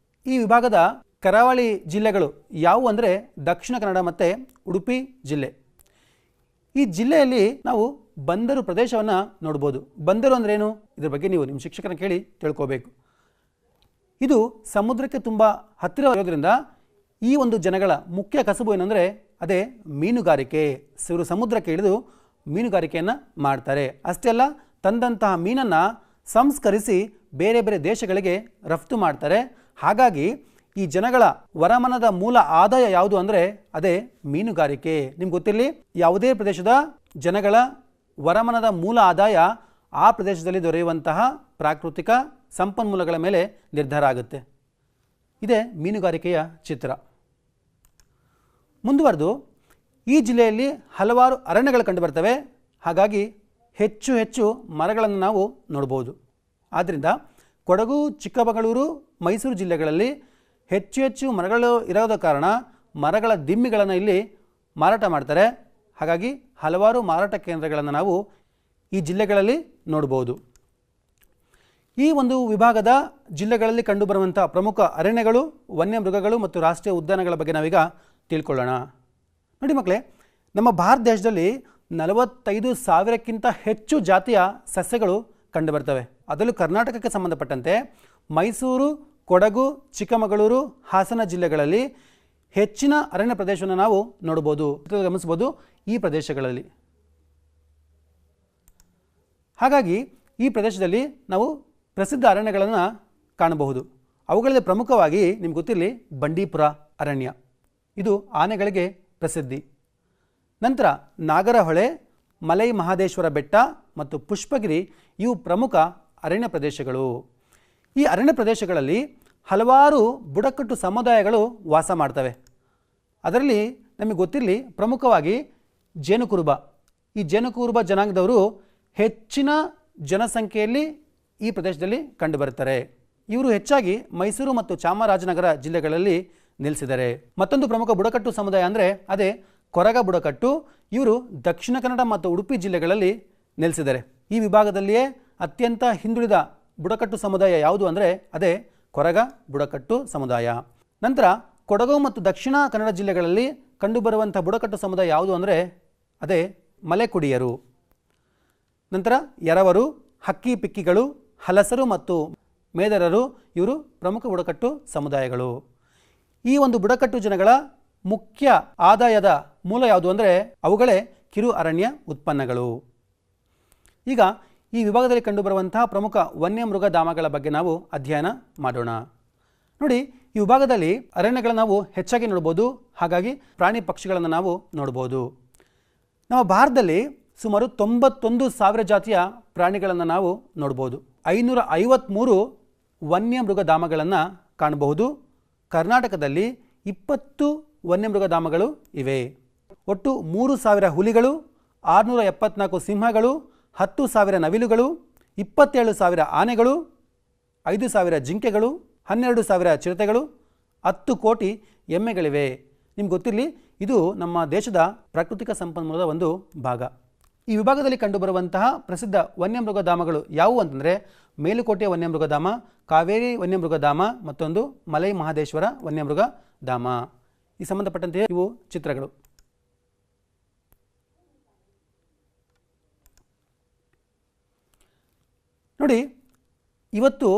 ಈ ವಿಭಾಗದ ಕರಾವಳಿ ಜಿಲ್ಲೆಗಳು ಯಾವುವು ಅಂದರೆ ದಕ್ಷಿಣ ಕನ್ನಡ ಮತ್ತು ಉಡುಪಿ ಜಿಲ್ಲೆ. ಈ ಜಿಲ್ಲೆಯಲ್ಲಿ ನಾವು ಬಂದರು ಪ್ರದೇಶವನ್ನು ನೋಡ್ಬೋದು. ಬಂದರು ಅಂದ್ರೇನು, ಇದ್ರ ಬಗ್ಗೆ ನೀವು ನಿಮ್ಮ ಶಿಕ್ಷಕರನ್ನ ಕೇಳಿ ತಿಳ್ಕೋಬೇಕು. ಇದು ಸಮುದ್ರಕ್ಕೆ ತುಂಬ ಹತ್ತಿರ ಇರೋದ್ರಿಂದ ಈ ಒಂದು ಜನಗಳ ಮುಖ್ಯ ಕಸುಬು ಏನಂದರೆ ಅದೇ ಮೀನುಗಾರಿಕೆ. ಇವರು ಸಮುದ್ರಕ್ಕೆ ಇಳಿದು ಮೀನುಗಾರಿಕೆಯನ್ನು ಮಾಡ್ತಾರೆ. ಅಷ್ಟೇ ಅಲ್ಲ, ತಂದಂತಹ ಮೀನನ್ನು ಸಂಸ್ಕರಿಸಿ ಬೇರೆ ಬೇರೆ ದೇಶಗಳಿಗೆ ರಫ್ತು ಮಾಡ್ತಾರೆ. ಹಾಗಾಗಿ ಈ ಜನಗಳ ವರಮಾನದ ಮೂಲ ಆದಾಯ ಯಾವುದು ಅಂದರೆ ಅದೇ ಮೀನುಗಾರಿಕೆ. ನಿಮ್ಗೆ ಗೊತ್ತಿರಲಿ, ಯಾವುದೇ ಪ್ರದೇಶದ ಜನಗಳ ವರಮಾನದ ಮೂಲ ಆದಾಯ ಆ ಪ್ರದೇಶದಲ್ಲಿ ದೊರೆಯುವಂತಹ ಪ್ರಾಕೃತಿಕ ಸಂಪನ್ಮೂಲಗಳ ಮೇಲೆ ನಿರ್ಧಾರ ಆಗುತ್ತೆ. ಇದೇ ಮೀನುಗಾರಿಕೆಯ ಚಿತ್ರ. ಮುಂದುವರೆದು ಈ ಜಿಲ್ಲೆಯಲ್ಲಿ ಹಲವಾರು ಅರಣ್ಯಗಳು ಕಂಡುಬರ್ತವೆ. ಹಾಗಾಗಿ ಹೆಚ್ಚು ಹೆಚ್ಚು ಮರಗಳನ್ನು ನಾವು ನೋಡ್ಬೋದು. ಆದ್ದರಿಂದ ಕೊಡಗು, ಚಿಕ್ಕಮಗಳೂರು, ಮೈಸೂರು ಜಿಲ್ಲೆಗಳಲ್ಲಿ ಹೆಚ್ಚು ಹೆಚ್ಚು ಮರಗಳು ಇರೋದ ಕಾರಣ ಮರಗಳ ದಿಮ್ಮಿಗಳನ್ನು ಇಲ್ಲಿ ಮಾರಾಟ ಮಾಡ್ತಾರೆ. ಹಾಗಾಗಿ ಹಲವಾರು ಮಾರಾಟ ಕೇಂದ್ರಗಳನ್ನು ನಾವು ಈ ಜಿಲ್ಲೆಗಳಲ್ಲಿ ನೋಡ್ಬೋದು. ಈ ಒಂದು ವಿಭಾಗದ ಜಿಲ್ಲೆಗಳಲ್ಲಿ ಕಂಡುಬರುವಂಥ ಪ್ರಮುಖ ಅರಣ್ಯಗಳು, ವನ್ಯಮೃಗಗಳು ಮತ್ತು ರಾಷ್ಟ್ರೀಯ ಉದ್ಯಾನಗಳ ಬಗ್ಗೆ ನಾವೀಗ ತಿಳ್ಕೊಳ್ಳೋಣ. ನೋಡಿ ಮಕ್ಕಳೇ, ನಮ್ಮ ಭಾರತ ದೇಶದಲ್ಲಿ 45,000ಕ್ಕಿಂತ ಹೆಚ್ಚು ಜಾತಿಯ ಸಸ್ಯಗಳು ಕಂಡುಬರ್ತವೆ. ಅದರಲ್ಲೂ ಕರ್ನಾಟಕಕ್ಕೆ ಸಂಬಂಧಪಟ್ಟಂತೆ ಮೈಸೂರು, ಕೊಡಗು, ಚಿಕ್ಕಮಗಳೂರು, ಹಾಸನ ಜಿಲ್ಲೆಗಳಲ್ಲಿ ಹೆಚ್ಚಿನ ಅರಣ್ಯ ಪ್ರದೇಶವನ್ನು ನಾವು ನೋಡ್ಬೋದು, ಗಮನಿಸ್ಬೋದು ಈ ಪ್ರದೇಶಗಳಲ್ಲಿ. ಹಾಗಾಗಿ ಈ ಪ್ರದೇಶದಲ್ಲಿ ನಾವು ಪ್ರಸಿದ್ಧ ಅರಣ್ಯಗಳನ್ನು ಕಾಣಬಹುದು. ಅವುಗಳಲ್ಲಿ ಪ್ರಮುಖವಾಗಿ ನಿಮ್ಗೆ ಗೊತ್ತಿರಲಿ ಬಂಡೀಪುರ ಅರಣ್ಯ, ಇದು ಆನೆಗಳಿಗೆ ಪ್ರಸಿದ್ಧಿ. ನಂತರ ನಾಗರಹೊಳೆ, ಮಲೈ ಮಹದೇಶ್ವರ ಬೆಟ್ಟ ಮತ್ತು ಪುಷ್ಪಗಿರಿ ಇವು ಪ್ರಮುಖ ಅರಣ್ಯ ಪ್ರದೇಶಗಳು. ಈ ಅರಣ್ಯ ಪ್ರದೇಶಗಳಲ್ಲಿ ಹಲವಾರು ಬುಡಕಟ್ಟು ಸಮುದಾಯಗಳು ವಾಸ ಮಾಡ್ತವೆ. ಅದರಲ್ಲಿ ನಮಗೆ ಗೊತ್ತಿರಲಿ ಪ್ರಮುಖವಾಗಿ ಜೇನುಕುರುಬ. ಈ ಜೇನುಕುರುಬ ಜನಾಂಗದವರು ಹೆಚ್ಚಿನ ಜನಸಂಖ್ಯೆಯಲ್ಲಿ ಈ ಪ್ರದೇಶದಲ್ಲಿ ಕಂಡುಬರುತ್ತಾರೆ. ಇವರು ಹೆಚ್ಚಾಗಿ ಮೈಸೂರು ಮತ್ತು ಚಾಮರಾಜನಗರ ಜಿಲ್ಲೆಗಳಲ್ಲಿ ನೆಲೆಸಿದ್ದಾರೆ. ಮತ್ತೊಂದು ಪ್ರಮುಖ ಬುಡಕಟ್ಟು ಸಮುದಾಯ ಅಂದರೆ ಅದೇ ಕೊರಗ ಬುಡಕಟ್ಟು. ಇವರು ದಕ್ಷಿಣ ಕನ್ನಡ ಮತ್ತು ಉಡುಪಿ ಜಿಲ್ಲೆಗಳಲ್ಲಿ ನೆಲೆಸಿದ್ದಾರೆ. ಈ ವಿಭಾಗದಲ್ಲಿಯೇ ಅತ್ಯಂತ ಹಿಂದುಳಿದ ಬುಡಕಟ್ಟು ಸಮುದಾಯ ಯಾವುದು ಅಂದರೆ ಅದೇ ಕೊರಗ ಬುಡಕಟ್ಟು ಸಮುದಾಯ. ನಂತರ ಕೊಡಗು ಮತ್ತು ದಕ್ಷಿಣ ಕನ್ನಡ ಜಿಲ್ಲೆಗಳಲ್ಲಿ ಕಂಡುಬರುವಂಥ ಬುಡಕಟ್ಟು ಸಮುದಾಯ ಯಾವುದು ಅಂದರೆ ಅದೇ ಮಲೆಕುಡಿಯರು. ನಂತರ ಎರವರು, ಹಕ್ಕಿ ಪಿಕ್ಕಿಗಳು, ಹಲಸರು ಮತ್ತು ಮೇದರರು ಇವರು ಪ್ರಮುಖ ಬುಡಕಟ್ಟು ಸಮುದಾಯಗಳು. ಈ ಒಂದು ಬುಡಕಟ್ಟು ಜನಗಳ ಮುಖ್ಯ ಆದಾಯದ ಮೂಲ ಯಾವುದು ಅಂದರೆ ಅವುಗಳೇ ಕಿರು ಅರಣ್ಯ ಉತ್ಪನ್ನಗಳು. ಈಗ ಈ ವಿಭಾಗದಲ್ಲಿ ಕಂಡುಬರುವಂತಹ ಪ್ರಮುಖ ವನ್ಯಮೃಗ ಧಾಮಗಳ ಬಗ್ಗೆ ನಾವು ಅಧ್ಯಯನ ಮಾಡೋಣ. ನೋಡಿ, ಈ ವಿಭಾಗದಲ್ಲಿ ಅರಣ್ಯಗಳನ್ನು ನಾವು ಹೆಚ್ಚಾಗಿ ನೋಡ್ಬೋದು. ಹಾಗಾಗಿ ಪ್ರಾಣಿ ಪಕ್ಷಿಗಳನ್ನು ನಾವು ನೋಡ್ಬೋದು. ನಮ್ಮ ಭಾರತದಲ್ಲಿ ಸುಮಾರು 91,000 ಜಾತಿಯ ಪ್ರಾಣಿಗಳನ್ನು ನಾವು ನೋಡ್ಬೋದು. 553 ವನ್ಯಮೃಗ ಧಾಮಗಳನ್ನು ಕಾಣಬಹುದು. ಕರ್ನಾಟಕದಲ್ಲಿ 20 ವನ್ಯಮೃಗ ಧಾಮಗಳು ಇವೆ. ಒಟ್ಟು 3,000 ಹುಲಿಗಳು, 674 ಸಿಂಹಗಳು, 10,000 ನವಿಲುಗಳು, 27,000 ಆನೆಗಳು, 5,000 ಜಿಂಕೆಗಳು, 12,000 ಚಿರತೆಗಳು, 10 ಕೋಟಿ ಎಮ್ಮೆಗಳಿವೆ. ನಿಮ್ಗೆ ಗೊತ್ತಿರಲಿ, ಇದು ನಮ್ಮ ದೇಶದ ಪ್ರಾಕೃತಿಕ ಸಂಪನ್ಮೂಲದ ಒಂದು ಭಾಗ. ಈ ವಿಭಾಗದಲ್ಲಿ ಕಂಡುಬರುವಂತಹ ಪ್ರಸಿದ್ಧ ವನ್ಯಮೃಗ ಧಾಮಗಳು ಯಾವುವು ಅಂತಂದರೆ ಮೇಲುಕೋಟೆ ವನ್ಯಮೃಗ ಧಾಮ, ಕಾವೇರಿ ವನ್ಯಮೃಗ ಧಾಮ, ಮತ್ತೊಂದು ಮಲೈ ಮಹದೇಶ್ವರ ವನ್ಯಮೃಗ ಧಾಮ. ಈ ಸಂಬಂಧಪಟ್ಟಂತೆ ಇವು ಚಿತ್ರಗಳು. ನೋಡಿ, ಇವತ್ತು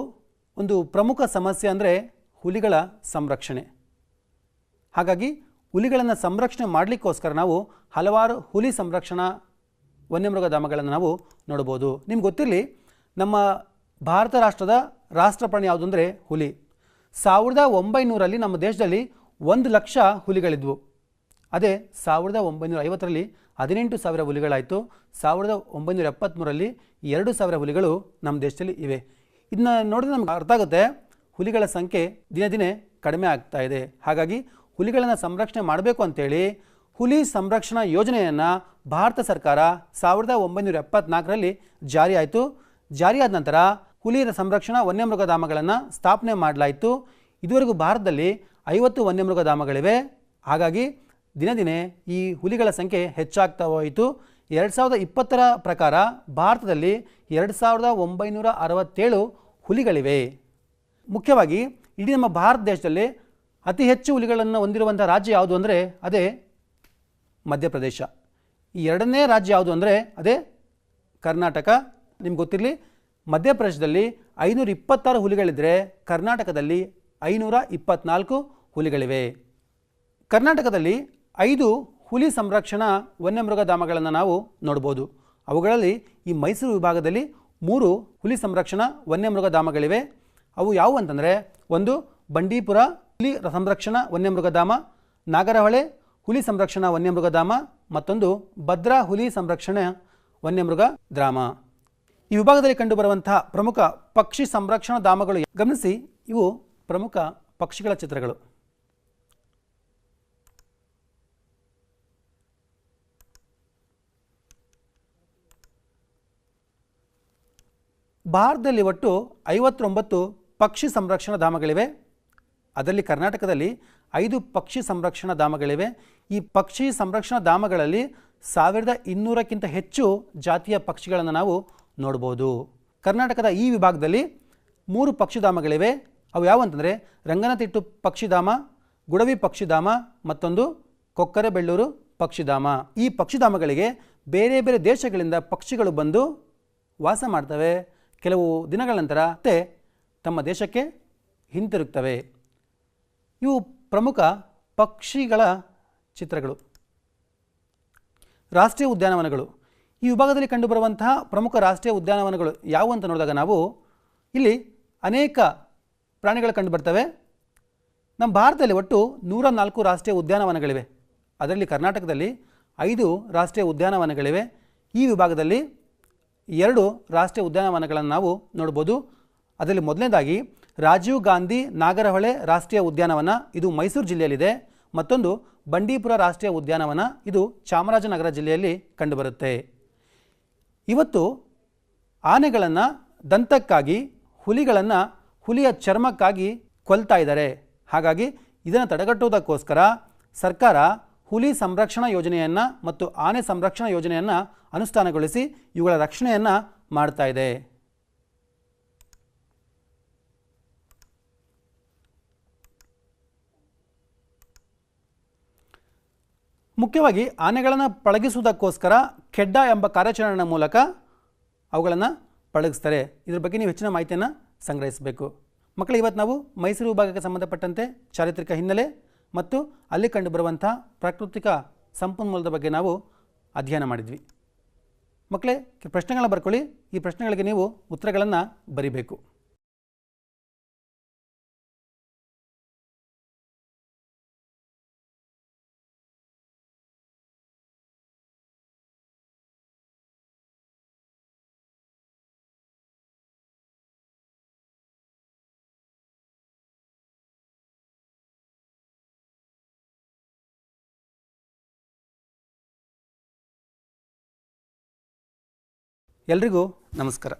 ಒಂದು ಪ್ರಮುಖ ಸಮಸ್ಯೆ ಅಂದರೆ ಹುಲಿಗಳ ಸಂರಕ್ಷಣೆ. ಹಾಗಾಗಿ ಹುಲಿಗಳನ್ನು ಸಂರಕ್ಷಣೆ ಮಾಡಲಿಕ್ಕೋಸ್ಕರ ನಾವು ಹಲವಾರು ಹುಲಿ ಸಂರಕ್ಷಣಾ ವನ್ಯಮೃಗ ಧಾಮಗಳನ್ನು ನಾವು ನೋಡ್ಬೋದು. ನಿಮ್ಗೆ ಗೊತ್ತಿರಲಿ, ನಮ್ಮ ಭಾರತ ರಾಷ್ಟ್ರದ ರಾಷ್ಟ್ರ ಪ್ರಾಣಿ ಯಾವುದು ಅಂದರೆ ಹುಲಿ. 1900ರಲ್ಲಿ ನಮ್ಮ ದೇಶದಲ್ಲಿ 1,00,000 ಹುಲಿಗಳಿದ್ವು. ಅದೇ 1950ರಲ್ಲಿ 18,000 ಹುಲಿಗಳಾಯಿತು. 1973ರಲ್ಲಿ 2,000 ಹುಲಿಗಳು ನಮ್ಮ ದೇಶದಲ್ಲಿ ಇವೆ. ಇದನ್ನ ನೋಡಿದ್ರೆ ನಮ್ಗೆ ಅರ್ಥ ಆಗುತ್ತೆ, ಹುಲಿಗಳ ಸಂಖ್ಯೆ ದಿನೇ ದಿನೇ ಕಡಿಮೆ ಆಗ್ತಾ ಇದೆ. ಹಾಗಾಗಿ ಹುಲಿಗಳನ್ನು ಸಂರಕ್ಷಣೆ ಮಾಡಬೇಕು ಅಂತೇಳಿ ಹುಲಿ ಸಂರಕ್ಷಣಾ ಯೋಜನೆಯನ್ನು ಭಾರತ ಸರ್ಕಾರ 1974ರಲ್ಲಿ ಜಾರಿ ಆಯಿತು. ಜಾರಿಯಾದ ನಂತರ ಹುಲಿ ಸಂರಕ್ಷಣಾ ವನ್ಯಮೃಗಧಾಮಗಳನ್ನು ಸ್ಥಾಪನೆ ಮಾಡಲಾಯಿತು. ಇದುವರೆಗೂ ಭಾರತದಲ್ಲಿ 50 ವನ್ಯಮೃಗಧಾಮಗಳಿವೆ. ಹಾಗಾಗಿ ದಿನೇ ದಿನೇ ಈ ಹುಲಿಗಳ ಸಂಖ್ಯೆ ಹೆಚ್ಚಾಗ್ತಾ ಹೋಯಿತು. 2020ರ ಪ್ರಕಾರ ಭಾರತದಲ್ಲಿ 2967 ಹುಲಿಗಳಿವೆ. ಮುಖ್ಯವಾಗಿ ಇಡೀ ನಮ್ಮ ಭಾರತ ದೇಶದಲ್ಲಿ ಅತಿ ಹೆಚ್ಚು ಹುಲಿಗಳನ್ನು ಹೊಂದಿರುವಂಥ ರಾಜ್ಯ ಯಾವುದು ಅಂದರೆ ಅದೇ ಮಧ್ಯಪ್ರದೇಶ. ಈ ಎರಡನೇ ರಾಜ್ಯ ಯಾವುದು ಅಂದರೆ ಅದೇ ಕರ್ನಾಟಕ. ನಿಮ್ಗೆ ಗೊತ್ತಿರಲಿ, ಮಧ್ಯಪ್ರದೇಶದಲ್ಲಿ 526 ಹುಲಿಗಳಿದ್ದರೆ ಕರ್ನಾಟಕದಲ್ಲಿ 524 ಹುಲಿಗಳಿವೆ. ಕರ್ನಾಟಕದಲ್ಲಿ 5 ಹುಲಿ ಸಂರಕ್ಷಣಾ ವನ್ಯಮೃಗಧಾಮಗಳನ್ನು ನಾವು ನೋಡ್ಬೋದು. ಅವುಗಳಲ್ಲಿ ಈ ಮೈಸೂರು ವಿಭಾಗದಲ್ಲಿ 3 ಹುಲಿ ಸಂರಕ್ಷಣಾ ವನ್ಯಮೃಗಧಾಮಗಳಿವೆ. ಅವು ಯಾವುವು ಅಂತಂದರೆ, ಒಂದು ಬಂಡೀಪುರ ಹುಲಿ ಸಂರಕ್ಷಣಾ ವನ್ಯಮೃಗಧಾಮ, ನಾಗರಹೊಳೆ ಹುಲಿ ಸಂರಕ್ಷಣಾ ವನ್ಯಮೃಗಧಾಮ, ಮತ್ತೊಂದು ಭದ್ರಾ ಹುಲಿ ಸಂರಕ್ಷಣಾ ವನ್ಯಮೃಗಧಾಮ. ಈ ವಿಭಾಗದಲ್ಲಿ ಕಂಡುಬರುವಂತಹ ಪ್ರಮುಖ ಪಕ್ಷಿ ಸಂರಕ್ಷಣಾ ಧಾಮಗಳು ಗಮನಿಸಿ. ಇವು ಪ್ರಮುಖ ಪಕ್ಷಿಗಳ ಚಿತ್ರಗಳು. ಭಾರತದಲ್ಲಿ ಒಟ್ಟು 59 ಪಕ್ಷಿ ಸಂರಕ್ಷಣಾ ಧಾಮಗಳಿವೆ. ಅದರಲ್ಲಿ ಕರ್ನಾಟಕದಲ್ಲಿ 5 ಪಕ್ಷಿ ಸಂರಕ್ಷಣಾ ಧಾಮಗಳಿವೆ. ಈ ಪಕ್ಷಿ ಸಂರಕ್ಷಣಾ ಧಾಮಗಳಲ್ಲಿ 1200ಕ್ಕಿಂತ ಹೆಚ್ಚು ಜಾತಿಯ ಪಕ್ಷಿಗಳನ್ನು ನಾವು ನೋಡ್ಬೋದು. ಕರ್ನಾಟಕದ ಈ ವಿಭಾಗದಲ್ಲಿ 3 ಪಕ್ಷಿಧಾಮಗಳಿವೆ. ಅವು ಯಾವುವಂತಂದರೆ ರಂಗನತಿಟ್ಟು ಪಕ್ಷಿಧಾಮ, ಗುಡವಿ ಪಕ್ಷಿಧಾಮ, ಮತ್ತೊಂದು ಕೊಕ್ಕರೆಬೆಳ್ಳೂರು ಪಕ್ಷಿಧಾಮ. ಈ ಪಕ್ಷಿಧಾಮಗಳಿಗೆ ಬೇರೆ ಬೇರೆ ದೇಶಗಳಿಂದ ಪಕ್ಷಿಗಳು ಬಂದು ವಾಸ ಮಾಡ್ತವೆ. ಕೆಲವು ದಿನಗಳ ನಂತರ ಮತ್ತೆ ತಮ್ಮ ದೇಶಕ್ಕೆ ಹಿಂತಿರುಗ್ತವೆ. ಇವು ಪ್ರಮುಖ ಪಕ್ಷಿಗಳ ಚಿತ್ರಗಳು. ರಾಷ್ಟ್ರೀಯ ಉದ್ಯಾನವನಗಳು. ಈ ವಿಭಾಗದಲ್ಲಿ ಕಂಡುಬರುವಂತಹ ಪ್ರಮುಖ ರಾಷ್ಟ್ರೀಯ ಉದ್ಯಾನವನಗಳು ಯಾವುವು ಅಂತ ನೋಡಿದಾಗ ನಾವು ಇಲ್ಲಿ ಅನೇಕ ಪ್ರಾಣಿಗಳು ಕಂಡುಬರ್ತವೆ. ನಮ್ಮ ಭಾರತದಲ್ಲಿ ಒಟ್ಟು 104 ರಾಷ್ಟ್ರೀಯ ಉದ್ಯಾನವನಗಳಿವೆ. ಅದರಲ್ಲಿ ಕರ್ನಾಟಕದಲ್ಲಿ 5 ರಾಷ್ಟ್ರೀಯ ಉದ್ಯಾನವನಗಳಿವೆ. ಈ ವಿಭಾಗದಲ್ಲಿ 2 ರಾಷ್ಟ್ರೀಯ ಉದ್ಯಾನವನಗಳನ್ನು ನಾವು ನೋಡ್ಬೋದು. ಅದರಲ್ಲಿ ಮೊದಲನೇದಾಗಿ ರಾಜೀವ್ ಗಾಂಧಿ ನಾಗರಹೊಳೆ ರಾಷ್ಟ್ರೀಯ ಉದ್ಯಾನವನ, ಇದು ಮೈಸೂರು ಜಿಲ್ಲೆಯಲ್ಲಿದೆ. ಮತ್ತೊಂದು ಬಂಡೀಪುರ ರಾಷ್ಟ್ರೀಯ ಉದ್ಯಾನವನ, ಇದು ಚಾಮರಾಜನಗರ ಜಿಲ್ಲೆಯಲ್ಲಿ ಕಂಡುಬರುತ್ತೆ. ಇವತ್ತು ಆನೆಗಳನ್ನು ದಂತಕ್ಕಾಗಿ, ಹುಲಿಗಳನ್ನು ಹುಲಿಯ ಚರ್ಮಕ್ಕಾಗಿ ಕೊಲ್ತಾ ಇದ್ದಾರೆ. ಹಾಗಾಗಿ ಇದನ್ನು ತಡೆಗಟ್ಟುವುದಕ್ಕೋಸ್ಕರ ಸರ್ಕಾರ ಹುಲಿ ಸಂರಕ್ಷಣಾ ಯೋಜನೆಯನ್ನು ಮತ್ತು ಆನೆ ಸಂರಕ್ಷಣಾ ಯೋಜನೆಯನ್ನು ಅನುಷ್ಠಾನಗೊಳಿಸಿ ಇವುಗಳ ರಕ್ಷಣೆಯನ್ನು ಮಾಡ್ತಾ ಇದೆ. ಮುಖ್ಯವಾಗಿ ಆನೆಗಳನ್ನು ಪಳಗಿಸುವುದಕ್ಕೋಸ್ಕರ ಕೆಡ್ಡ ಎಂಬ ಕಾರ್ಯಾಚರಣೆಯ ಮೂಲಕ ಅವುಗಳನ್ನು ಪಳಗಿಸ್ತಾರೆ. ಇದ್ರ ಬಗ್ಗೆ ನೀವು ಹೆಚ್ಚಿನ ಮಾಹಿತಿಯನ್ನು ಸಂಗ್ರಹಿಸಬೇಕು. ಮಕ್ಕಳು, ಇವತ್ತು ನಾವು ಮೈಸೂರು ವಿಭಾಗಕ್ಕೆ ಸಂಬಂಧಪಟ್ಟಂತೆ ಚಾರಿತ್ರಿಕ ಹಿನ್ನೆಲೆ ಮತ್ತು ಅಲ್ಲಿ ಕಂಡುಬರುವಂಥ ಪ್ರಾಕೃತಿಕ ಸಂಪನ್ಮೂಲದ ಬಗ್ಗೆ ನಾವು ಅಧ್ಯಯನ ಮಾಡಿದ್ವಿ. ಮಕ್ಕಳೇ, ಪ್ರಶ್ನೆಗಳನ್ನ ಬರ್ಕೊಳ್ಳಿ. ಈ ಪ್ರಶ್ನೆಗಳಿಗೆ ನೀವು ಉತ್ತರಗಳನ್ನು ಬರಿಬೇಕು. ಎಲ್ರಿಗೂ ನಮಸ್ಕಾರ.